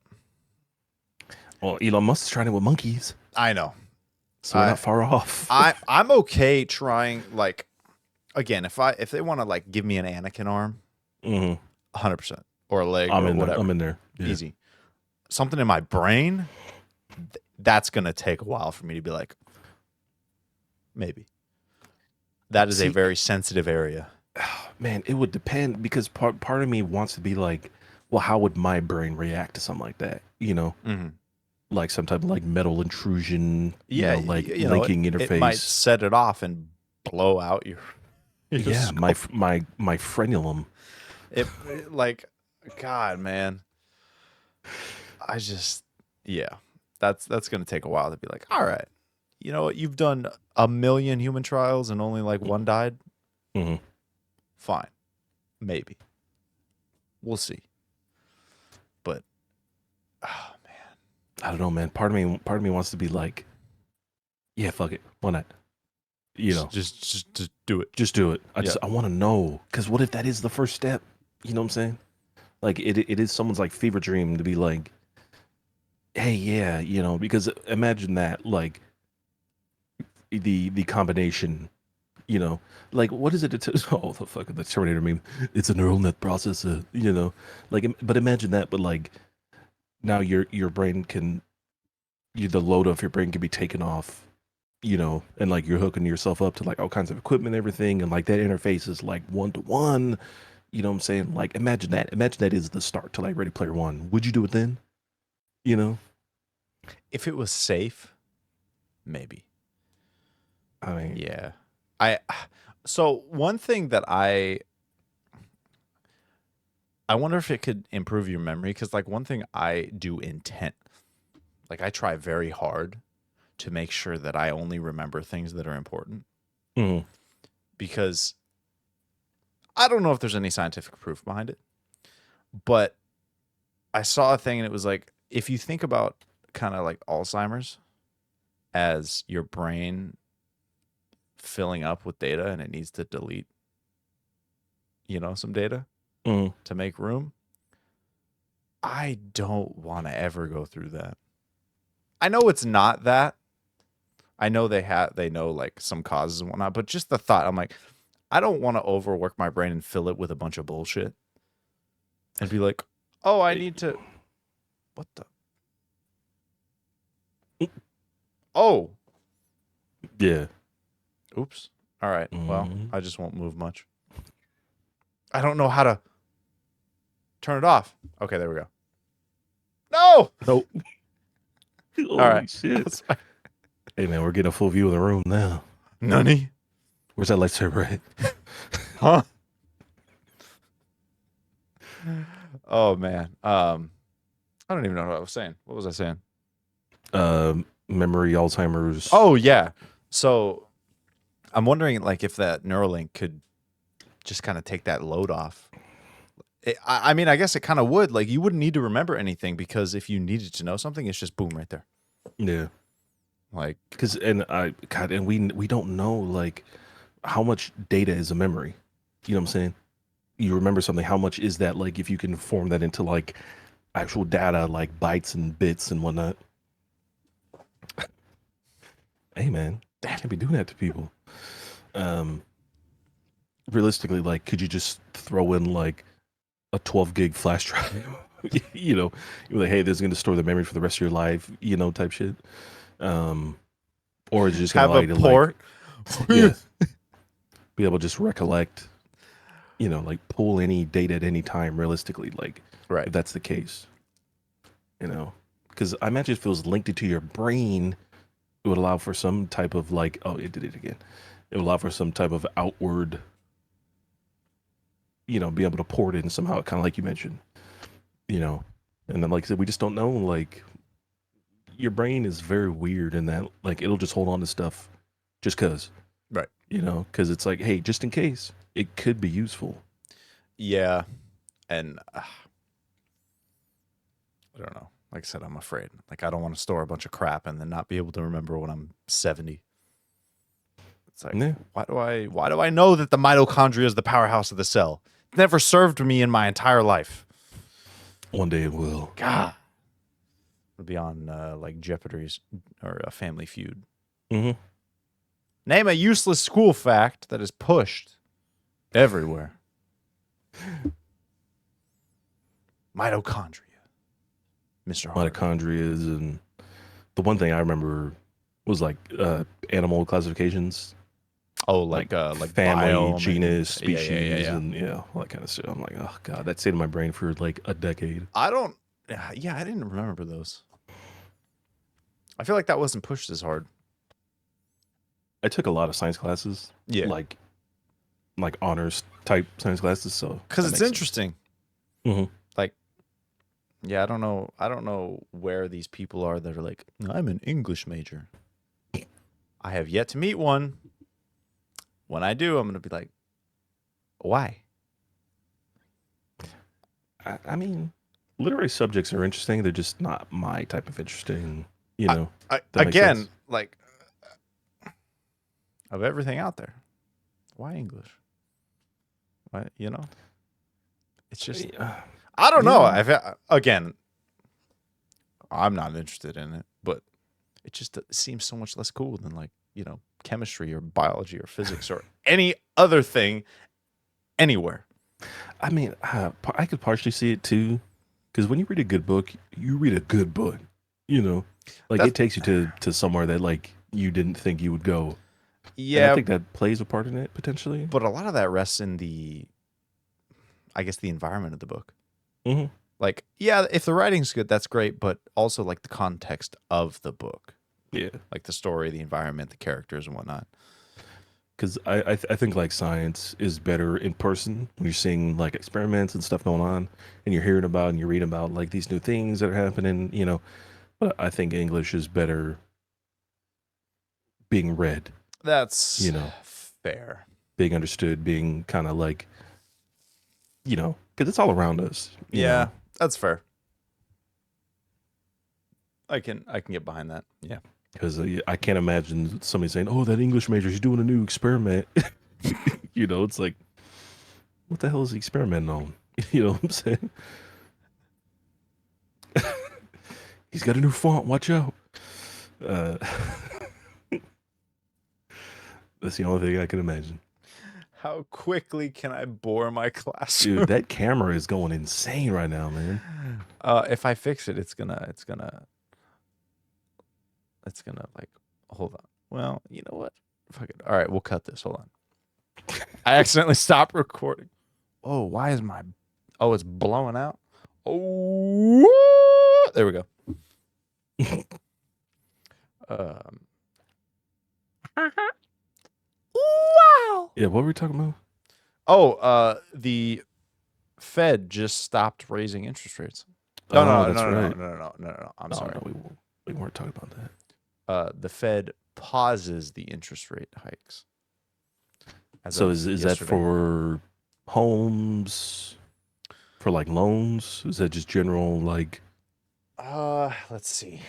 Well, Elon Musk's trying it with monkeys. I know. So we're not far off. I'm okay trying, like, again, if they want to like give me an Anakin arm, 100%, or a leg or whatever. I'm in there. Yeah. Easy. Something in my brain, that's gonna take a while for me to be like, maybe. That is a very sensitive area. Man, it would depend, because part of me wants to be like, well, how would my brain react to something like that? You know, like some type of like metal intrusion. Yeah, like linking interface. It might set it off and blow out your skull. my frenulum. It like, God, man. I just, yeah, that's gonna take a while to be like, all right, you know what? You've done 1 million human trials and only like one died. Fine, maybe we'll see. But oh man, I don't know, man. Part of me wants to be like, yeah, fuck it, why not? You know, just do it. Just do it. I want to know, because what if that is the first step? You know what I'm saying? Like it is someone's like fever dream to be like, hey, yeah, you know, because imagine that, like the combination, you know, like what is it? Oh, the fucking the Terminator meme. It's a neural net processor, you know, like, but imagine that, but like now your brain can, the load of your brain can be taken off, you know, and like you're hooking yourself up to like all kinds of equipment and everything, and like that interface is like 1-to-1. You know what I'm saying? Like, imagine that is the start to like Ready Player One. Would you do it then? You know? If it was safe, maybe. I mean, yeah. So one thing that I wonder if it could improve your memory, because like one thing I do like I try very hard to make sure that I only remember things that are important. Because I don't know if there's any scientific proof behind it, but I saw a thing and it was like, if you think about kind of like Alzheimer's as your brain filling up with data and it needs to delete, you know, some data to make room. I don't want to ever go through that. I know it's not that. I know they know like some causes and whatnot, but just the thought, I'm like, I don't want to overwork my brain and fill it with a bunch of bullshit and be like, oh, I need to, what the? Oh. Yeah. Oops. All right. Well, I just won't move much. I don't know how to turn it off. Okay, there we go. No. Nope. All right. Shit. Hey man, we're getting a full view of the room now. Nunny. Where's that lightsaber at? Huh? Oh man. I don't even know what I was saying. What was I saying? Memory, Alzheimer's. Oh yeah. So I'm wondering like if that Neuralink could just kind of take that load off. I mean, I guess it kind of would. Like, you wouldn't need to remember anything, because if you needed to know something, it's just boom right there. Yeah. Like, because we don't know like how much data is a memory. You know what I'm saying? You remember something, how much is that? Like, if you can form that into like actual data, like bytes and bits and whatnot. Hey man, I can't be doing that to people. Realistically, like, could you just throw in like a 12 gig flash drive? You know, you're like, hey, this is going to store the memory for the rest of your life, you know, type shit. Or is just gonna have a port, yeah, be able to just recollect, you know, like pull any data at any time. Realistically, like, right? If that's the case, you know, because I imagine if it was linked to your brain, it would allow for some type of like, oh, it did it again. It would allow for some type of outward, you know, be able to port it in somehow, kind of like you mentioned, you know. And then, like I said, we just don't know. Like, your brain is very weird in that, like, it'll just hold on to stuff just because, right? You know, because it's like, hey, just in case, it could be useful. Yeah, and I don't know. Like I said, I'm afraid. Like, I don't want to store a bunch of crap and then not be able to remember when I'm 70. It's like, yeah. Why do I know that the mitochondria is the powerhouse of the cell? It never served me in my entire life. One day it will. God. It'll be on like Jeopardy's or a Family Feud. Mm-hmm. Name a useless school fact that is pushed everywhere. Mitochondria. Mr. Harvey. Mitochondria is, and the one thing I remember was like animal classifications, Oh, like like family, biome genus, and species, yeah. and all that kind of stuff. I'm like, oh god, that stayed in my brain for like a decade. I don't. Yeah, I didn't remember those. I feel like that wasn't pushed as hard. I took a lot of science classes, Yeah, like honors type science classes, so because that it's makes sense. interesting. Mm-hmm. Like, yeah, I don't know. I don't know where these people are that are like, I'm an English major. I have yet to meet one. When I do, I'm gonna be like, why? I mean, literary subjects are interesting. They're just not my type of interesting. You I, know, I that makes again, sense. like, of everything out there, why English? Why, it's just I don't know. Yeah. Again, I'm not interested in it, but it just seems so much less cool than like chemistry or biology or physics or any other thing anywhere. I mean, I could partially see it too, because when you read a good book, you read a good book. You know, like That's it takes you to somewhere that like you didn't think you would go, and I yeah, think that plays a part in it potentially. but a lot of that rests in I guess the environment of the book. Mm-hmm. Like, yeah, if the writing's good, that's great, but also like the context of the book, Yeah, like the story, the environment, the characters, and whatnot. because I think like science is better in person when you're seeing like experiments and stuff going on, and you're hearing about and you're reading about like these new things that are happening. But I think English is better being read. That's You know, fair. being understood, being kind of like because it's all around us. Yeah, that's fair. I can get behind that. Yeah. Because I can't imagine somebody saying, "Oh, that English major, he's doing a new experiment." It's like, what the hell is he experimenting on? You know what I'm saying? He's got a new font. Watch out. Uh, that's the only thing I can imagine. How quickly can I bore my classroom? Dude, that camera is going insane right now, man. If I fix it, it's gonna like hold on. Well, you know what? Fuck it. All right, we'll cut this. Hold on. I accidentally stopped recording. Oh, why is my oh it's blowing out? Oh, there we go. Um Wow. Yeah, what were we talking about? Oh, the Fed just stopped raising interest rates. No, Oh, no, no, that's no, no, right. no, no, no, no, no. I'm No, sorry. no, we weren't talking about that. The Fed pauses the interest rate hikes. So is that yesterday. for homes, for like loans? Is that just general like? Let's see.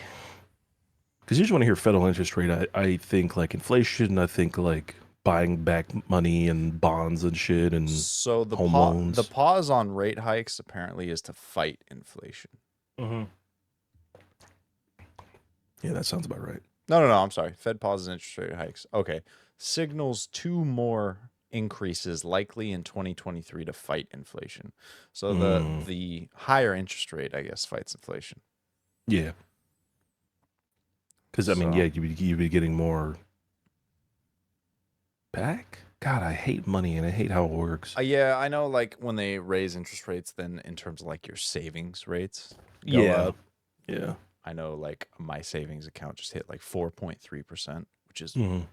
Because usually when I hear federal interest rate, I think like inflation. I think like buying back money and bonds and shit and So home loans. the pause on rate hikes apparently is to fight inflation. Mm-hmm. Yeah, that sounds about right. No, I'm sorry. Fed pauses interest rate hikes. Okay. Signals two more increases likely in 2023 to fight inflation. So the higher interest rate, I guess, fights inflation. Yeah. Because I mean, yeah, you'd be getting more back. God, I hate money and I hate how it works. Yeah, I know. Like when they raise interest rates, then in terms of like your savings rates go Yeah. up. Yeah. I know, like my savings account just hit like 4.3%, which is Mhm.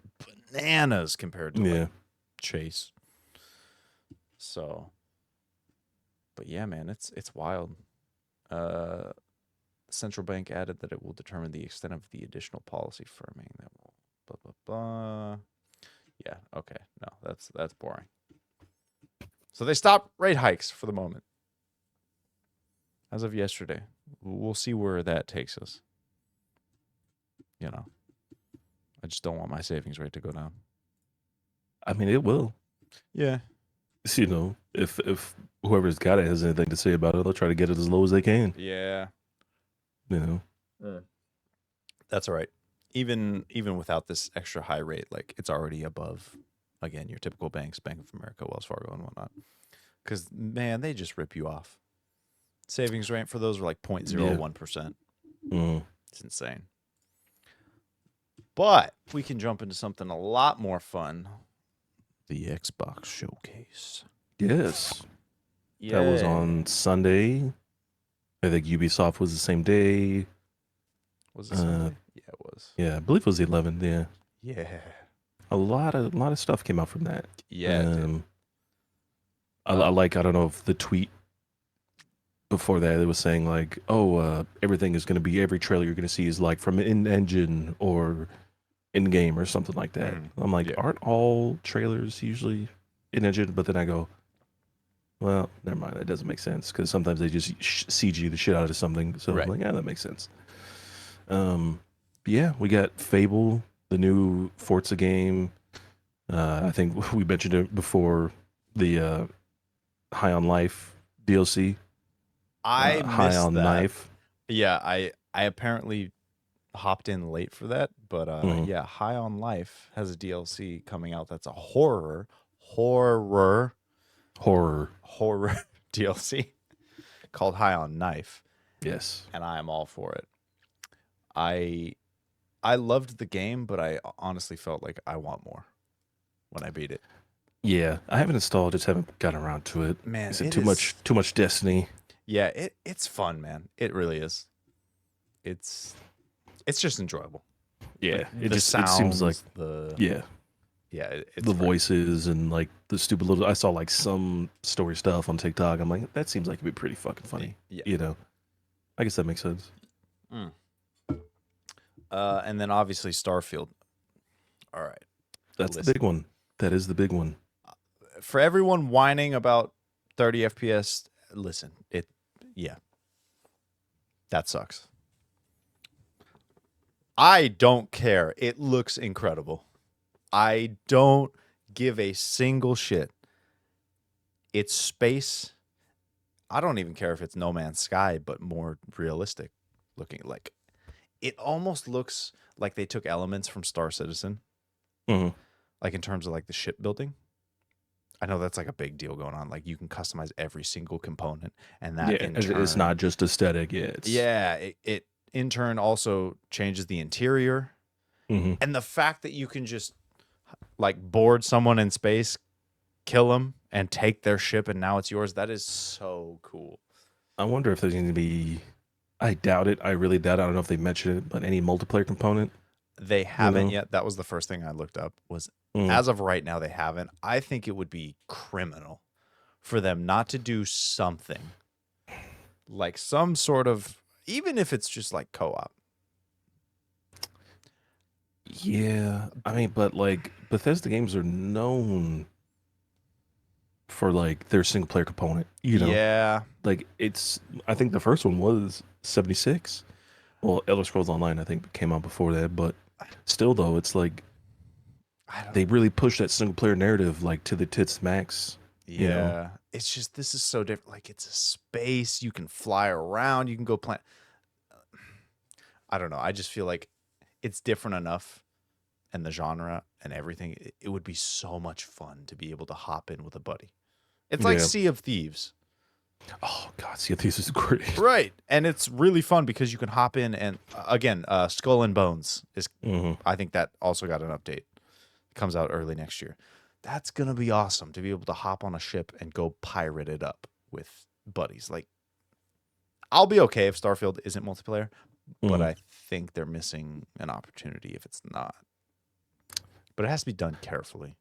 bananas compared to Yeah. like Chase. So, but yeah, man, it's wild. Central bank added that it will determine the extent of the additional policy firming that will blah blah blah. Yeah, okay. No, that's boring. So they stopped rate hikes for the moment. As of yesterday. We'll see where that takes us. I just don't want my savings rate to go down. I mean, it will. Yeah. If whoever's got it has anything to say about it, they'll try to get it as low as they can. Yeah. You know. That's all right. even without this extra high rate, like it's already above again your typical banks, Bank of America, Wells Fargo, and whatnot. Because man, they just rip you off. Savings rate for those are like Yeah. 0.01%. Mm. It's insane. But we can jump into something a lot more fun. The Xbox Showcase. Yes. Yeah. That was on Sunday. I think Ubisoft was the same day. Was it Sunday? Yeah, it was. Yeah, I believe it was the 11th. Yeah. Yeah. A lot of stuff came out from that. Yeah, it did. I don't know if the tweet before that it was saying like, oh, everything is going to be, every trailer you're going to see is like from in engine or in game or something like that. I'm like, yeah. aren't all trailers usually in engine? But then I go, well, never mind, that doesn't make sense because sometimes they just CG the shit out of something. So Right. I'm like, yeah, that makes sense. Yeah, we got Fable, the new Forza game. I think we mentioned it before, the High on Life DLC. I High missed on that. Knife. Yeah, I apparently hopped in late for that, but yeah, High on Life has a DLC coming out that's a horror DLC called High on Knife, Yes. and I am all for it. I loved the game, but I honestly felt like I want more when I beat it. Yeah, I haven't installed, just haven't gotten around to it. Man, Is it it too is- much Destiny? Yeah, it's fun, man. It really is. It's just enjoyable. Yeah, Like, it seems like yeah, it's the great. voices and like the stupid little. I saw like some story stuff on TikTok. I'm like, that seems like it'd be pretty fucking funny. Yeah. You know, I guess that makes sense. And then obviously Starfield. All right. That's the big one. That is the big one. For everyone whining about 30 FPS, listen, that sucks. I don't care. It looks incredible. I don't give a single shit. It's space. I don't even care if it's No Man's Sky, but more realistic looking. Like, it almost looks like they took elements from Star Citizen, like in terms of like the shipbuilding. I know that's like a big deal going on. Like, you can customize every single component, and that in turn, it's not just aesthetic. Yeah, it in turn also changes the interior, and the fact that you can just like board someone in space, kill them, and take their ship, and now it's yours. That is so cool. I wonder if there's going to be. I doubt it. I really doubt it. I don't know if they mentioned it, but any multiplayer component. They haven't yet. That was the first thing I looked up. Was as of right now they haven't. I think it would be criminal for them not to do something like some sort of, even if it's just like co-op. Yeah, I mean, but like Bethesda games are known for like their single player component, you know? Yeah. Like I think the first one was 76. Well, Elder Scrolls Online I think came out before that, but still though, it's like they really push that single player narrative like to the tits max. Yeah. You know? It's just, this is so different. Like, it's a space, you can fly around, you can go plant. I don't know. I just feel like it's different enough, and the genre and everything. It would be so much fun to be able to hop in with a buddy. It's like Sea of Thieves. Oh God, Sea of Thieves is great. Right. And it's really fun because you can hop in and again, Skull and Bones is I think that also got an update. It comes out early next year. That's gonna be awesome to be able to hop on a ship and go pirate it up with buddies. Like, I'll be okay if Starfield isn't multiplayer, but I think they're missing an opportunity if it's not. But it has to be done carefully.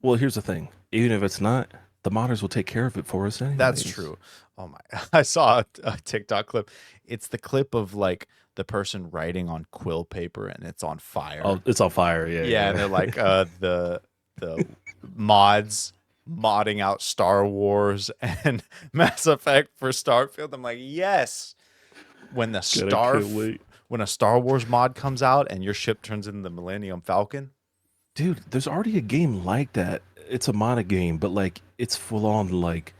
Well, here's the thing. Even if it's not, the modders will take care of it for us anyways. That's true. Oh my! I saw a TikTok clip. It's the clip of like the person writing on quill paper and it's on fire. Oh, it's on fire. Yeah. Yeah, and they're like the mods modding out Star Wars and Mass Effect for Starfield. I'm like, yes. When a Star Wars mod comes out and your ship turns into the Millennium Falcon. Dude, there's already a game like that. It's a modded game, but like it's full on like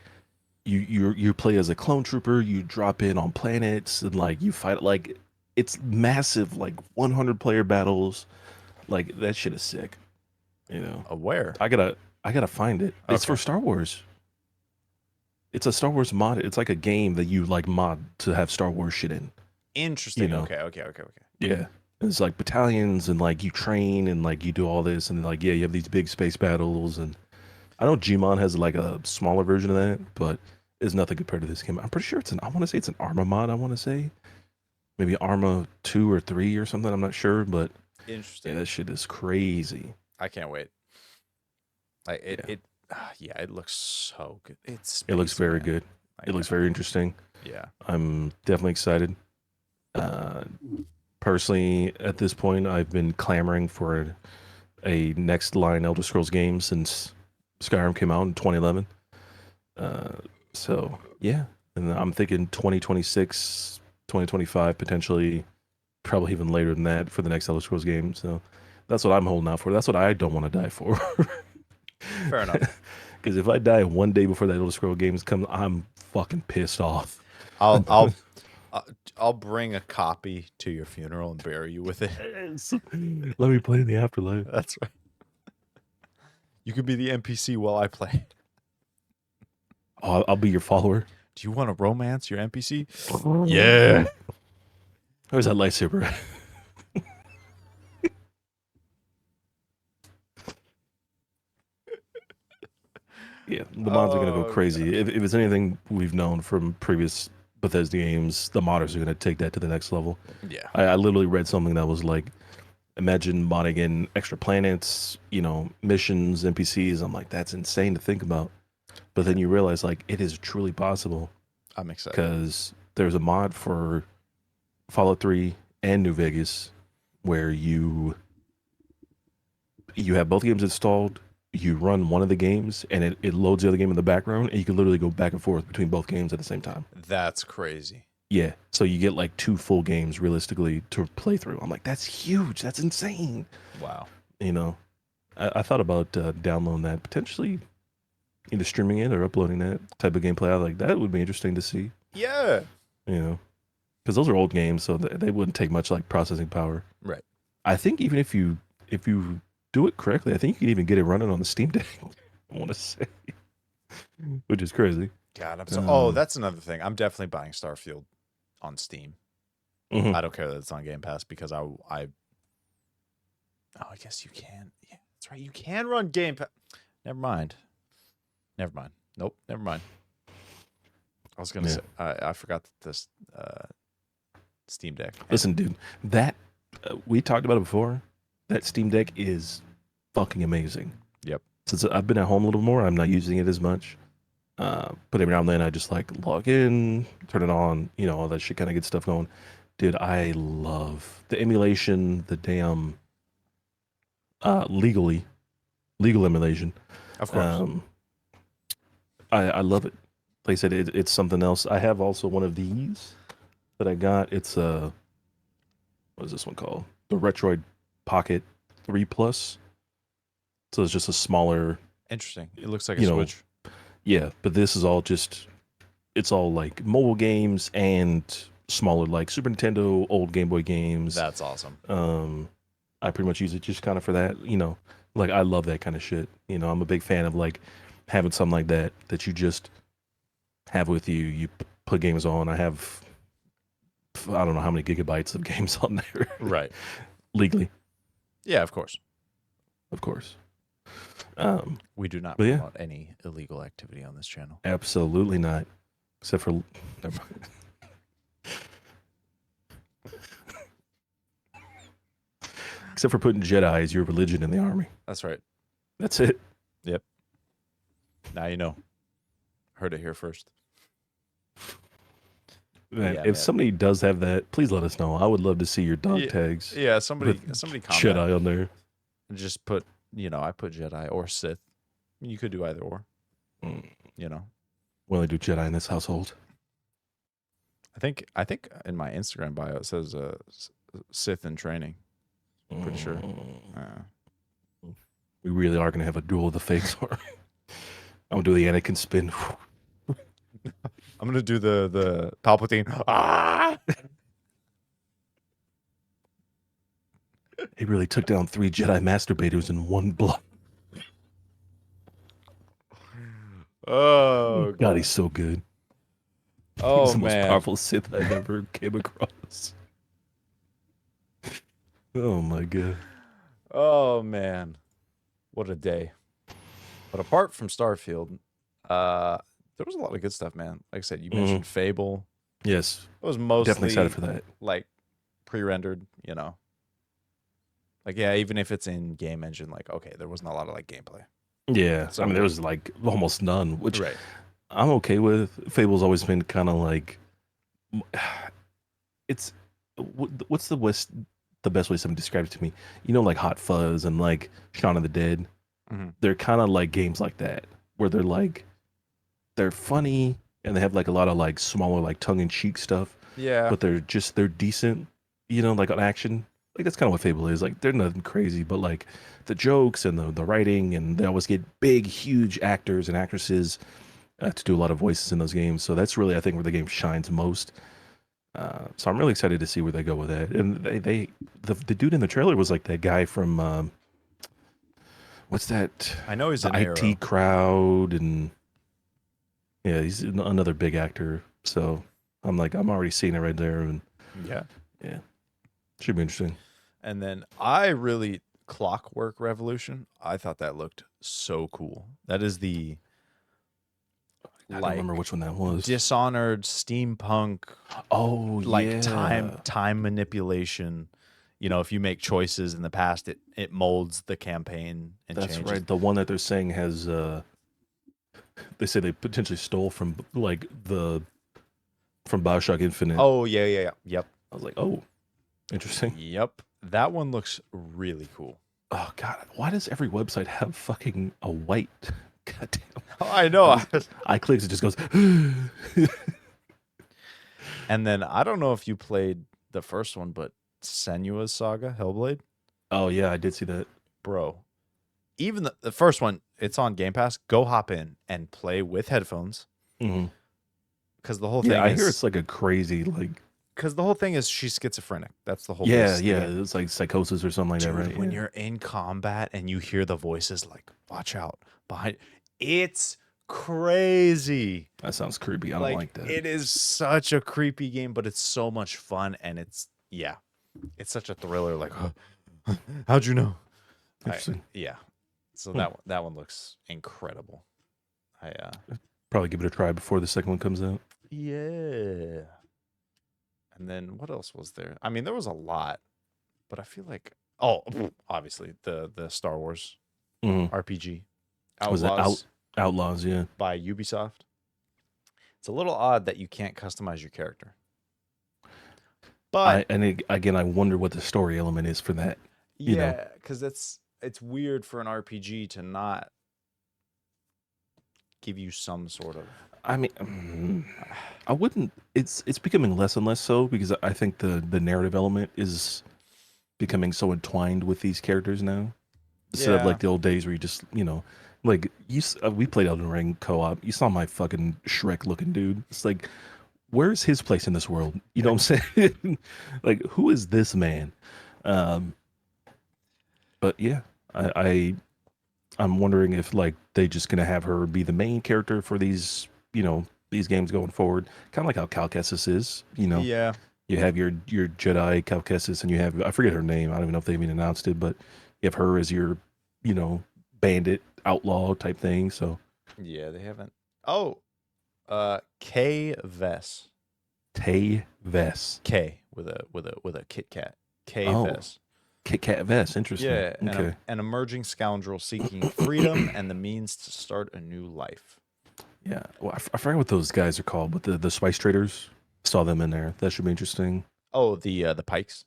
you play as a clone trooper, you drop in on planets and like you fight like it's massive, like 100 player battles. Like that shit is sick. Aware. I gotta find it. It's Okay. for Star Wars. It's a Star Wars mod. It's like a game that you like mod to have Star Wars shit in. You Interesting. know? Okay. Okay. Okay. Okay. Yeah. It's like battalions and like you train and like you do all this and like yeah, you have these big space battles and I know Gmon has like a smaller version of that, but it's nothing compared to this game. I'm pretty sure I want to say it's an Arma mod. I want to say maybe Arma 2 or 3 or something. I'm not sure, but yeah, Interesting. that shit is crazy. I can't wait. Like Yeah. yeah, it looks so good. It's It looks space, very man. good. It Like, looks very interesting. yeah. I'm definitely excited. Uh, Personally, at this point, I've been clamoring for a next line Elder Scrolls game since Skyrim came out in 2011. Uh, so yeah, and I'm thinking 2026, 2025, potentially, probably even later than that for the next Elder Scrolls game. So that's what I'm holding out for. That's what I don't want to die for. Fair enough. Because if I die one day before that Elder Scrolls games come, I'm fucking pissed off. I'll I'll I'll I'll bring a copy to your funeral and bury you with it. Let me play in the afterlife. That's right. You could be the NPC while I play. I'll be your follower. Do you want to romance your NPC? Yeah. Where's that lightsaber? Yeah, the mods are gonna go Oh crazy. gosh. If it's anything we've known from previous Bethesda games, the modders are gonna take that to the next level. Yeah. I literally read something that was like, imagine modding in extra planets, missions, NPCs. I'm like, that's insane to think about. But then you realize like it is truly possible I'm excited. because there's a mod for Fallout 3 and New Vegas where you have both games installed. You run one of the games and it loads the other game in the background, and you can literally go back and forth between both games at the same time. That's crazy. Yeah. So you get like 2 full games realistically to play through. I'm like, that's huge. That's insane. Wow. You know, I thought about downloading that, potentially either streaming it or uploading that type of gameplay. I like that would be interesting to see, Yeah. because those are old games, so they wouldn't take much like processing power. Right. I think even if you do it correctly, I think you can even get it running on the Steam Deck. I want to say, which is crazy. God, oh, Um, that's another thing. I'm definitely buying Starfield on Steam. mhm. I don't care that it's on Game Pass because oh, I guess you can. Yeah, that's right. You can run Game Pass. Never mind. Never mind. Nope. Never mind. I was gonna Yeah. say I forgot that this Steam Deck. Listen, dude, that we talked about it before. That Steam Deck is fucking amazing. Yep. Since I've been at home a little more, I'm not using it as much. But every now and then I just like log in, turn it on, all that shit, kind of get stuff going. Dude, I love the emulation, the damn legal emulation. Of course. I love it. Like I said, it's something else. I have also one of these that I got. It's what is this one called? The Retroid Pocket 3 Plus. So it's just a smaller, Interesting. It looks like a you know, Switch. yeah, but this is all it's all like mobile games and smaller like Super Nintendo, old Game Boy games. That's awesome. I pretty much use it just kind of for that, like I love that kind of shit. I'm a big fan of like having something like that you just have with you. You put games on. I don't know how many gigabytes of games on there Right. legally, Yeah, of course. of course. We do not But yeah. promote any illegal activity on this channel. Absolutely not, except for never mind. Except for putting Jedi as your religion in the army. That's right. That's it. Now you know. Heard it here first. Man, Yeah, if man. somebody does have that, please let us know. I would love to see your dog tags. Yeah, somebody With comment. Jedi on there. Just put, I put Jedi or Sith. You could do either or. Mm. You know. We only do Jedi in this household. I think in my Instagram bio it says Sith in training. Pretty sure. We really are going to have a duel of the fakes. I'm going to do the Anakin spin. I'm gonna do the Palpatine. Ah! He really took down 3 Jedi masturbators in one blow. Oh God, he's god. so good. He's Oh the most man. powerful Sith I've ever came across. Oh my god. Oh man. What a day. But apart from Starfield, uh there was a lot of good stuff, man. Like I said, you Hmm. mentioned Fable. Yes, It was definitely excited mostly for that. like pre-rendered, you know. Like yeah, even if it's in game engine, like okay, there wasn't a lot of like gameplay. Yeah, I mean, there So was like almost none, which right. I'm okay with. Fable's always been kind of like it's what's the best way someone describes it to me? You know, like Hot Fuzz and like Shaun of the Dead. Hmm. They're kind of like games like that where they're funny and they have like a lot of like smaller like tongue in cheek stuff, Yeah. but they're decent. You know, like on action. Like that's kind of what Fable is. Like they're nothing crazy, but like the jokes and the writing, and they always get big, huge actors and actresses to do a lot of voices in those games. So that's really, I think, where the game shines most. So I'm really excited to see where they go with that. And the dude in the trailer was like that guy from what's that? I know he's The in IT Arrow. Crowd, and yeah, he's another big actor. So I'm like, I'm already seeing it right there, and Yeah. yeah, should be interesting. And then I really Clockwork Revolution. I thought that looked so cool. That is the I don't remember like which one that was. Dishonored steampunk Oh like time yeah, time manipulation. You know, if you make choices in the past, it molds the campaign and that's changes. right. The one that they're saying has they say they potentially stole from like the from Bioshock Infinite. Oh yeah, yeah, yeah. Yep. I was like, oh, interesting. Yep. That one looks really cool. Oh god, why does every website have fucking a white? Goddamn. I know. I clicks, it just goes. And then I don't know if you played the first one, but Senua's Saga, Hellblade, Oh yeah, I did see that. bro. Even the first one, it's on Game Pass. Go hop in and play with headphones Hmm. because the whole Yeah, thing I hear is it's like a crazy like. she's schizophrenic. That's the whole Yeah, basis of the yeah, game. it's like psychosis or something like that, Dude, right? when Yeah. you're in combat and you hear the voices like, watch out behind, it's crazy. That sounds creepy. I don't Like, like that. it is such a creepy game, but it's so much fun. And yeah, it's such a thriller. Like, how'd you know? Interesting. Yeah. So Hmm. that one looks incredible. Probably give it a try before the second one comes out. Yeah. And then what else was there? I mean, there was a lot, but I feel like obviously the Star Wars Hmm. RPG Was that Outlaws Outlaws? Yeah. by Ubisoft. It's a little odd that you can't customize your character. But Again, I wonder what the story element is for that. You know, yeah, cuz it's weird for an RPG to not give you some sort of I mean, I wouldn't. It's becoming less and less so because I think the narrative element is becoming so entwined with these characters now. Instead of yeah. like the old days where you just like we played Elden Ring co-op. You saw my fucking Shrek looking dude. It's like, where's his place in this world? You know what I'm saying? Like, who is this man? Um, but yeah, I I'm wondering if like they just gonna have her be the main character for these these games going forward, kind of like how Cal Kestis is. Yeah. You have your Jedi Cal Kestis, and you have, I forget her name. I don't even know if they even announced it, but you have her as your you know bandit outlaw type thing. So Yeah, they haven't. Oh, K Vess. Tay Vess. K with a Kit Kat. K Oh, Vess. Kit Kat Vess. Interesting. Yeah, Okay. an emerging scoundrel seeking freedom and the means to start a new life. Yeah. Well, I forget what those guys are called, but the spice traders, saw them in there. That should be interesting. Oh, the Pikes.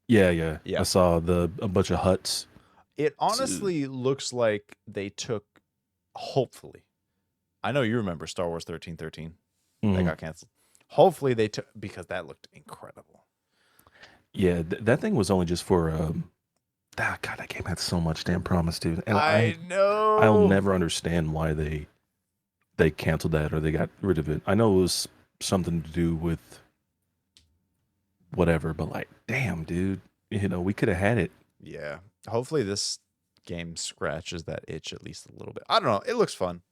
Yeah, yeah. I Yeah. saw a bunch of huts. It So, honestly looks like they took, hopefully. I know you remember Star Wars 1313. That mhm. got canceled. Hopefully they took, because that looked incredible. Yeah, that thing was only just for God, that game had so much damn promise, dude. And I I'll know. never understand why they canceled that or they got rid of it. I know it was something to do with whatever, but like, damn, dude, we could have had it. Yeah. Hopefully this game scratches that itch at least a little bit. I don't know. It looks fun.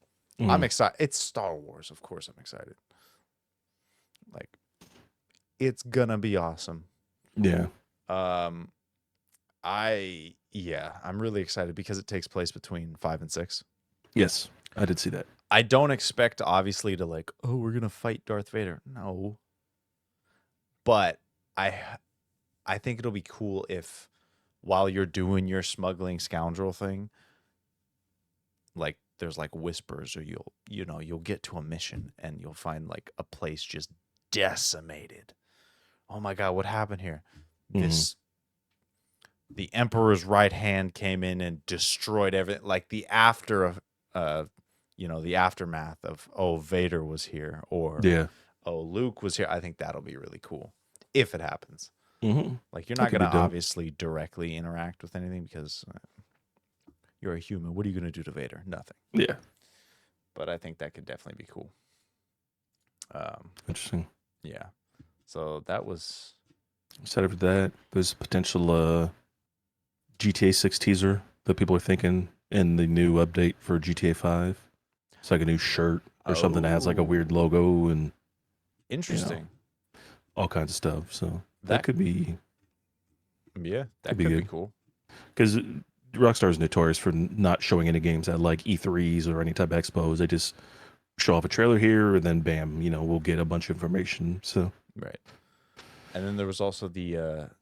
I'm Mm, excited. It's Star Wars, of course. I'm excited. Like it's gonna be awesome. yeah. Um, I'm really excited because it takes place between 5 and 6. Yes, I did see that. I don't expect obviously to like, oh, we're gonna fight Darth Vader. No, but I I think it'll be cool if while you're doing your smuggling scoundrel thing, like there's like whispers, or you'll get to a mission and you'll find like a place just decimated. Oh my god, what happened here? Mm, This the Emperor's right hand came in and destroyed everything. Like the after of the aftermath of, oh, Vader was here, or yeah. oh, Luke was here. I think that'll be really cool if it happens. Mm-hmm. Like you're That not could gonna be dope. obviously directly interact with anything because you're a human. What are you gonna do to Vader? Nothing. Yeah. But I think that could definitely be cool. Interesting. Yeah. So that was Excited for that. There's a potential GTA 6 teaser that people are thinking in the new update for GTA 5. It's like a new shirt or something that has like a weird logo and interesting. all kinds of stuff. So that That could be that be could be good cool. because Rockstar is notorious for not showing any games at like E3s or any type of expos. They just show off a trailer here and then bam, we'll get a bunch of information. So Right. And then there was also the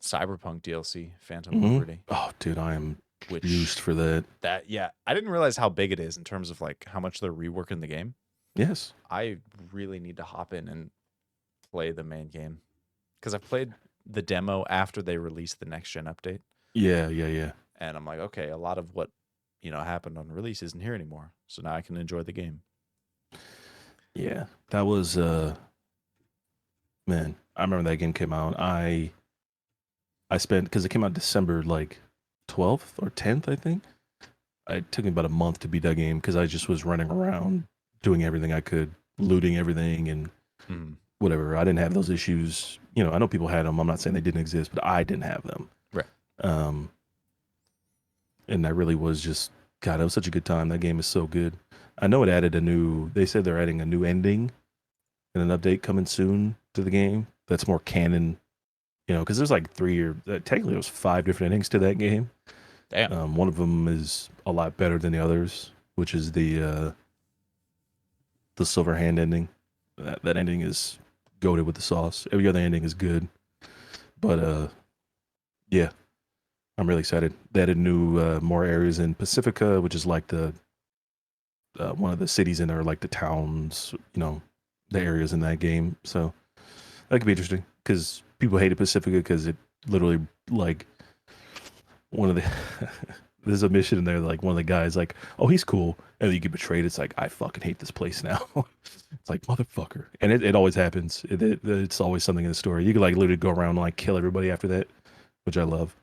Cyberpunk DLC, Phantom mhm. Liberty, Oh, dude, I am juiced which for that. I didn't realize how big it is in terms of like how much they're reworking the game. Yes. I really need to hop in and play the main game because I've played the demo after they released the next gen update, Yeah, yeah, yeah. and I'm like, okay, a lot of what happened on release isn't here anymore, so now I can enjoy the game. Yeah. That was man, I remember that game came out. I spent because it came out December like 12th or 10th, I think. It took me about a month to beat that game because I just was running around doing everything I could, looting everything and Mm. whatever. I didn't have those issues. I know people had them. I'm not saying they didn't exist, but I didn't have them. Right. Um, and that really was just God. It was such a good time. That game is so good. I know it added a new. They said they're adding a new ending and an update coming soon to the game. That's more canon. Because there's like technically it was 5 different endings to that game. Damn. One of them is a lot better than the others, which is the silver hand ending. That ending is goated with the sauce. Every other ending is good, but yeah, I'm really excited. They added new more areas in Pacifica, which is like the one of the cities in there, like the towns, the areas in that game. So that could be interesting because people hated Pacifica because it literally like one of the there's a mission in there like one of the guys like, oh, he's cool, and then you get betrayed. It's like, I fucking hate this place now. It's like, motherfucker. And it always happens. It's always something in the story. You could like literally go around and like kill everybody after that, which I love.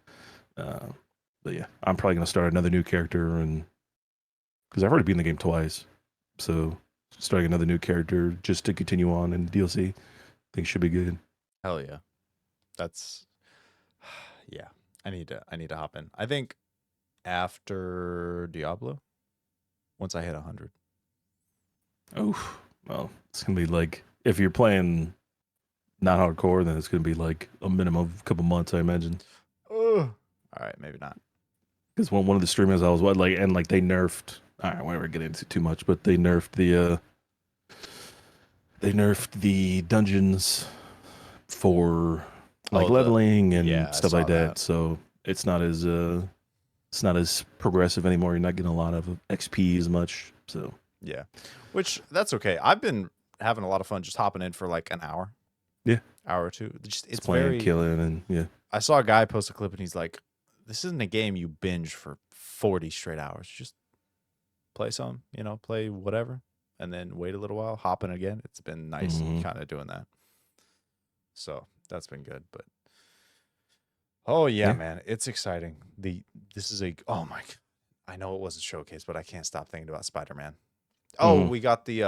uh, but yeah, I'm probably gonna start another new character, and because I've already beaten the game twice, so starting another new character just to continue on in DLC, I think should be good. Hell yeah. That's yeah. I need to hop in. I think after Diablo, once I hit 100. Oh, well, it's gonna be like if you're playing not hardcore, then it's gonna be like a minimum of a couple months, I imagine. Ugh. All right, maybe not. Because one of the streamers I was like, and like they nerfed. All right, we won't get into too much, but they nerfed the dungeons for like Oh, leveling yeah, and I stuff saw like that. that. So it's not as progressive anymore. You're not getting a lot of XP as much. So Yeah. Which that's okay. I've been having a lot of fun just hopping in for like an yeah, hour or two. Just it's it's playing, very killing, and yeah, I saw a guy post a clip and he's like, this isn't a game you binge for 40 straight hours. Just play some, play whatever, and then wait a little while, hop in again. It's been nice hmm kind of doing that. So that's been good. But oh yeah, yeah, man, it's exciting. This is a oh my I know it wasn't showcased, but I can't stop thinking about Spider-Man. Oh, hmm we got the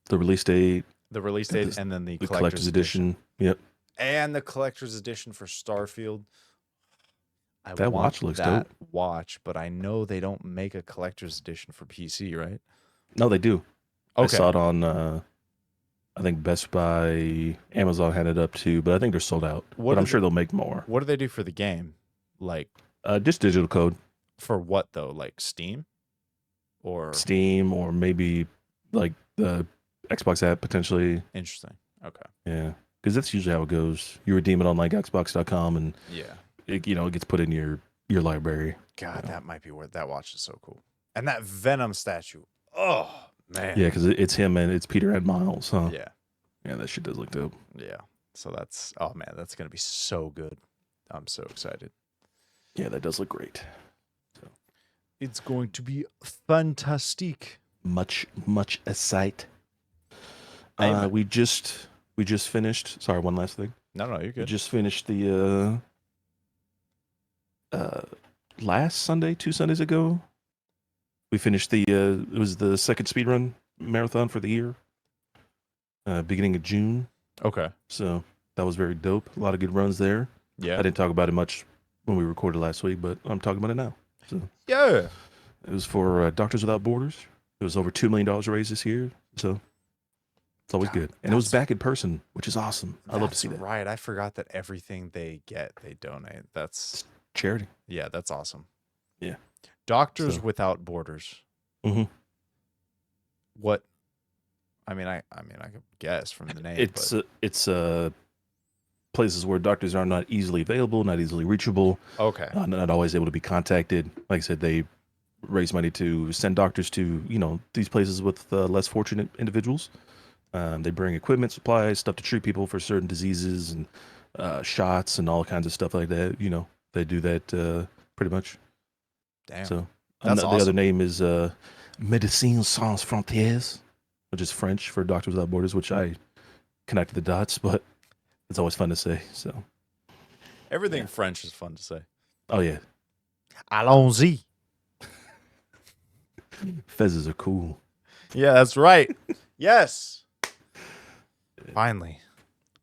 release date, the release got date and then the the collector's edition. edition. Yep. And the collector's edition for Starfield. I That want watch looks that dope. watch, but I know they don't make a collector's edition for PC, right? No, they do. I Okay. saw it on I think Best Buy, Amazon had it up too, but I think they're sold out. What But do I'm they, sure they'll make more. what do they do for the game? Like Just digital code, for what though? Like Steam or Steam, or maybe like the Xbox app potentially. interesting. Okay. Yeah, because that's usually how it goes. You redeem it on like Xbox.com, and Yeah. it gets put in your library. God, You know? that might be where that watch is so cool. And that Venom statue. Oh man. Yeah, because it's him and it's Peter and Miles, huh? Yeah. Yeah, that shit does look dope. Yeah. So that's oh man, that's gonna be so good. I'm so excited. Yeah, that does look great. It's going to be fantastic. Much a sight. Amen. We just finished. Sorry, one last thing. No, you're We good. just finished the last Sunday, 2 Sundays ago. We finished the it was the second speedrun marathon for the year. Beginning of June. Okay. So that was very dope. A lot of good runs there. Yeah. I didn't talk about it much when we recorded last week, but I'm talking about it now. So Yeah. it was for Doctors Without Borders. It was over $2 million raised this year. So it's always God, good. And it was back in person, which is awesome. I love to see that. Right. I forgot that everything they get, they donate. That's Charity. yeah, that's awesome. Yeah. Doctors So- Without Borders. Mm-hmm. What? I mean, I could guess from the name. It's places where doctors are not easily available, not easily reachable, okay. not always able to be contacted. Like I said, they raise money to send doctors to these places with less fortunate individuals. They bring equipment, supplies, stuff to treat people for certain diseases and shots and all kinds of stuff like that. They do that pretty much. Damn. So That's the other awesome. name is Médecins Sans Frontières, which is French for Doctors Without Borders, which I connected the dots, but it's always fun to say. So Everything French is fun to say. oh yeah, Allons-y. fezzes are cool. Yeah, that's right. Yes. Finally,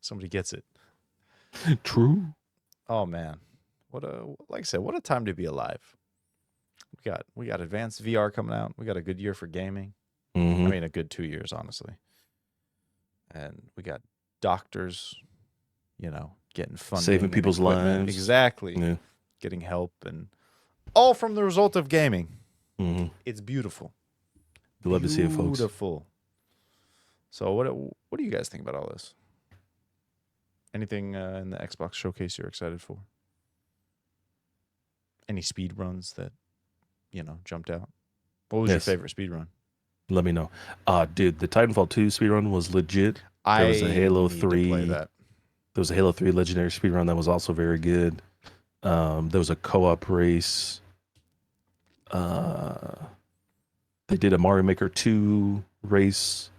somebody gets it. True. Oh man, like I said, what a time to be alive. We got advanced VR coming out. We got a good year for gaming. Mm-hmm. I mean, a good 2 years, honestly. And we got doctors, getting funding, Saving and people's equipment. lives. Exactly. Yeah. Getting help, and all from the result of gaming. Mm-hmm. It's beautiful. We love to see it, folks. Beautiful. So what do you guys think about all this? Anything in the Xbox showcase you're excited for? Any speed runs that jumped out? What was your Yes. favorite speed run? Let me know. Dude, the Titanfall 2 speedrun was legit. There was a Halo need to 3. play that. There was a Halo 3 legendary speedrun that was also very good. There was a co-op race. They did a Mario Maker 2 race,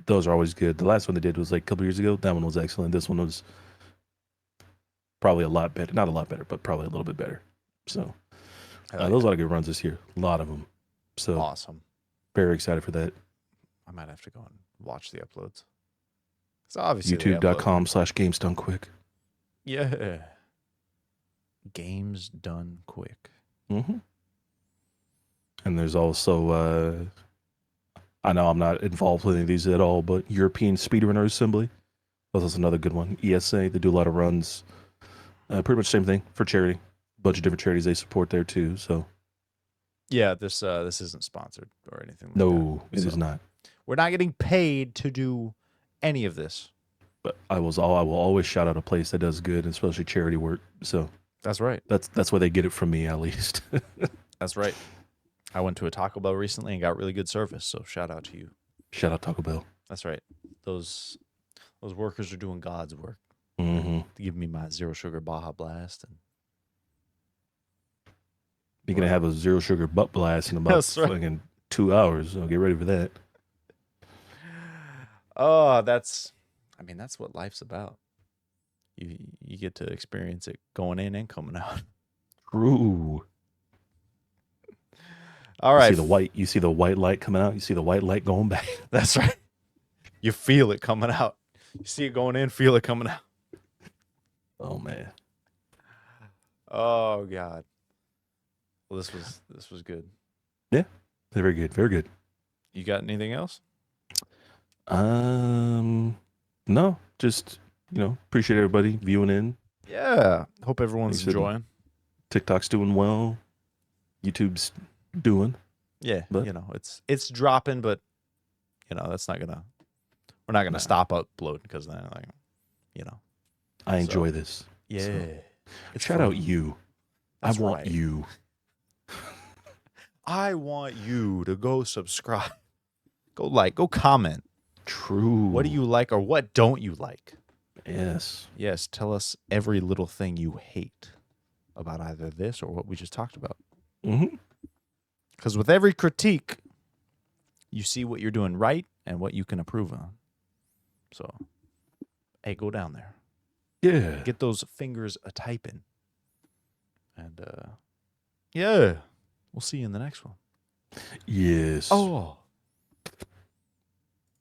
those are always good. The last one they did was like a couple years ago. That one was excellent. This one was probably a lot better. Not a lot better, but probably a little bit better. So I like those are a lot of good runs this year. A lot of them. So awesome. very excited for that. I might have to go and watch the uploads. So obviously they upload. YouTube.com/games done quick. Yeah. Games done quick. Mm-hmm. And there's also, I know I'm not involved with any of these at all, but European Speedrunner Assembly. That's another good one. ESA, they do a lot of runs. Pretty much the same thing for charity. Bunch of different charities they support there too. So Yeah, this isn't sponsored or anything like that. no, it is So, not. We're not getting paid to do any of this. But I will always shout out a place that does good, especially charity work. So That's right. that's where they get it from me, at least. That's right. I went to a Taco Bell recently and got really good service, so shout out to you. Shout out Taco Bell. That's right. Those workers are doing God's work. Mm-hmm. They give me my zero sugar Baja Blast, and You're gonna have a zero sugar butt blast in about That's right. fucking 2 hours. So get ready for that. oh, that's what life's about. You get to experience it going in and coming out. True. All right. You see the white light coming out. You see the white light going back. That's right. You feel it coming out. You see it going in, feel it coming out. Oh man. Oh God. Well, this was good. Yeah, very good, very good. You got anything else? No, just appreciate everybody viewing in. Yeah. Hope everyone's Like I said, enjoying. TikTok's doing well. YouTube's doing, Yeah, but it's dropping, but that's not gonna. We're not gonna nah, stop uploading because then, like, I So, enjoy this. yeah. So, It's shout fun. out you. That's I want right. you. I want you to go subscribe, go like, go comment. True. What do you like or what don't you like? Yes. Yes, tell us every little thing you hate about either this or what we just talked about. Mm-hmm. Because with every critique, you see what you're doing right and what you can improve on. So, hey, go down there. Yeah. Get those fingers a typing. And yeah, we'll see you in the next one. Yes. Oh.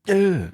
Yeah.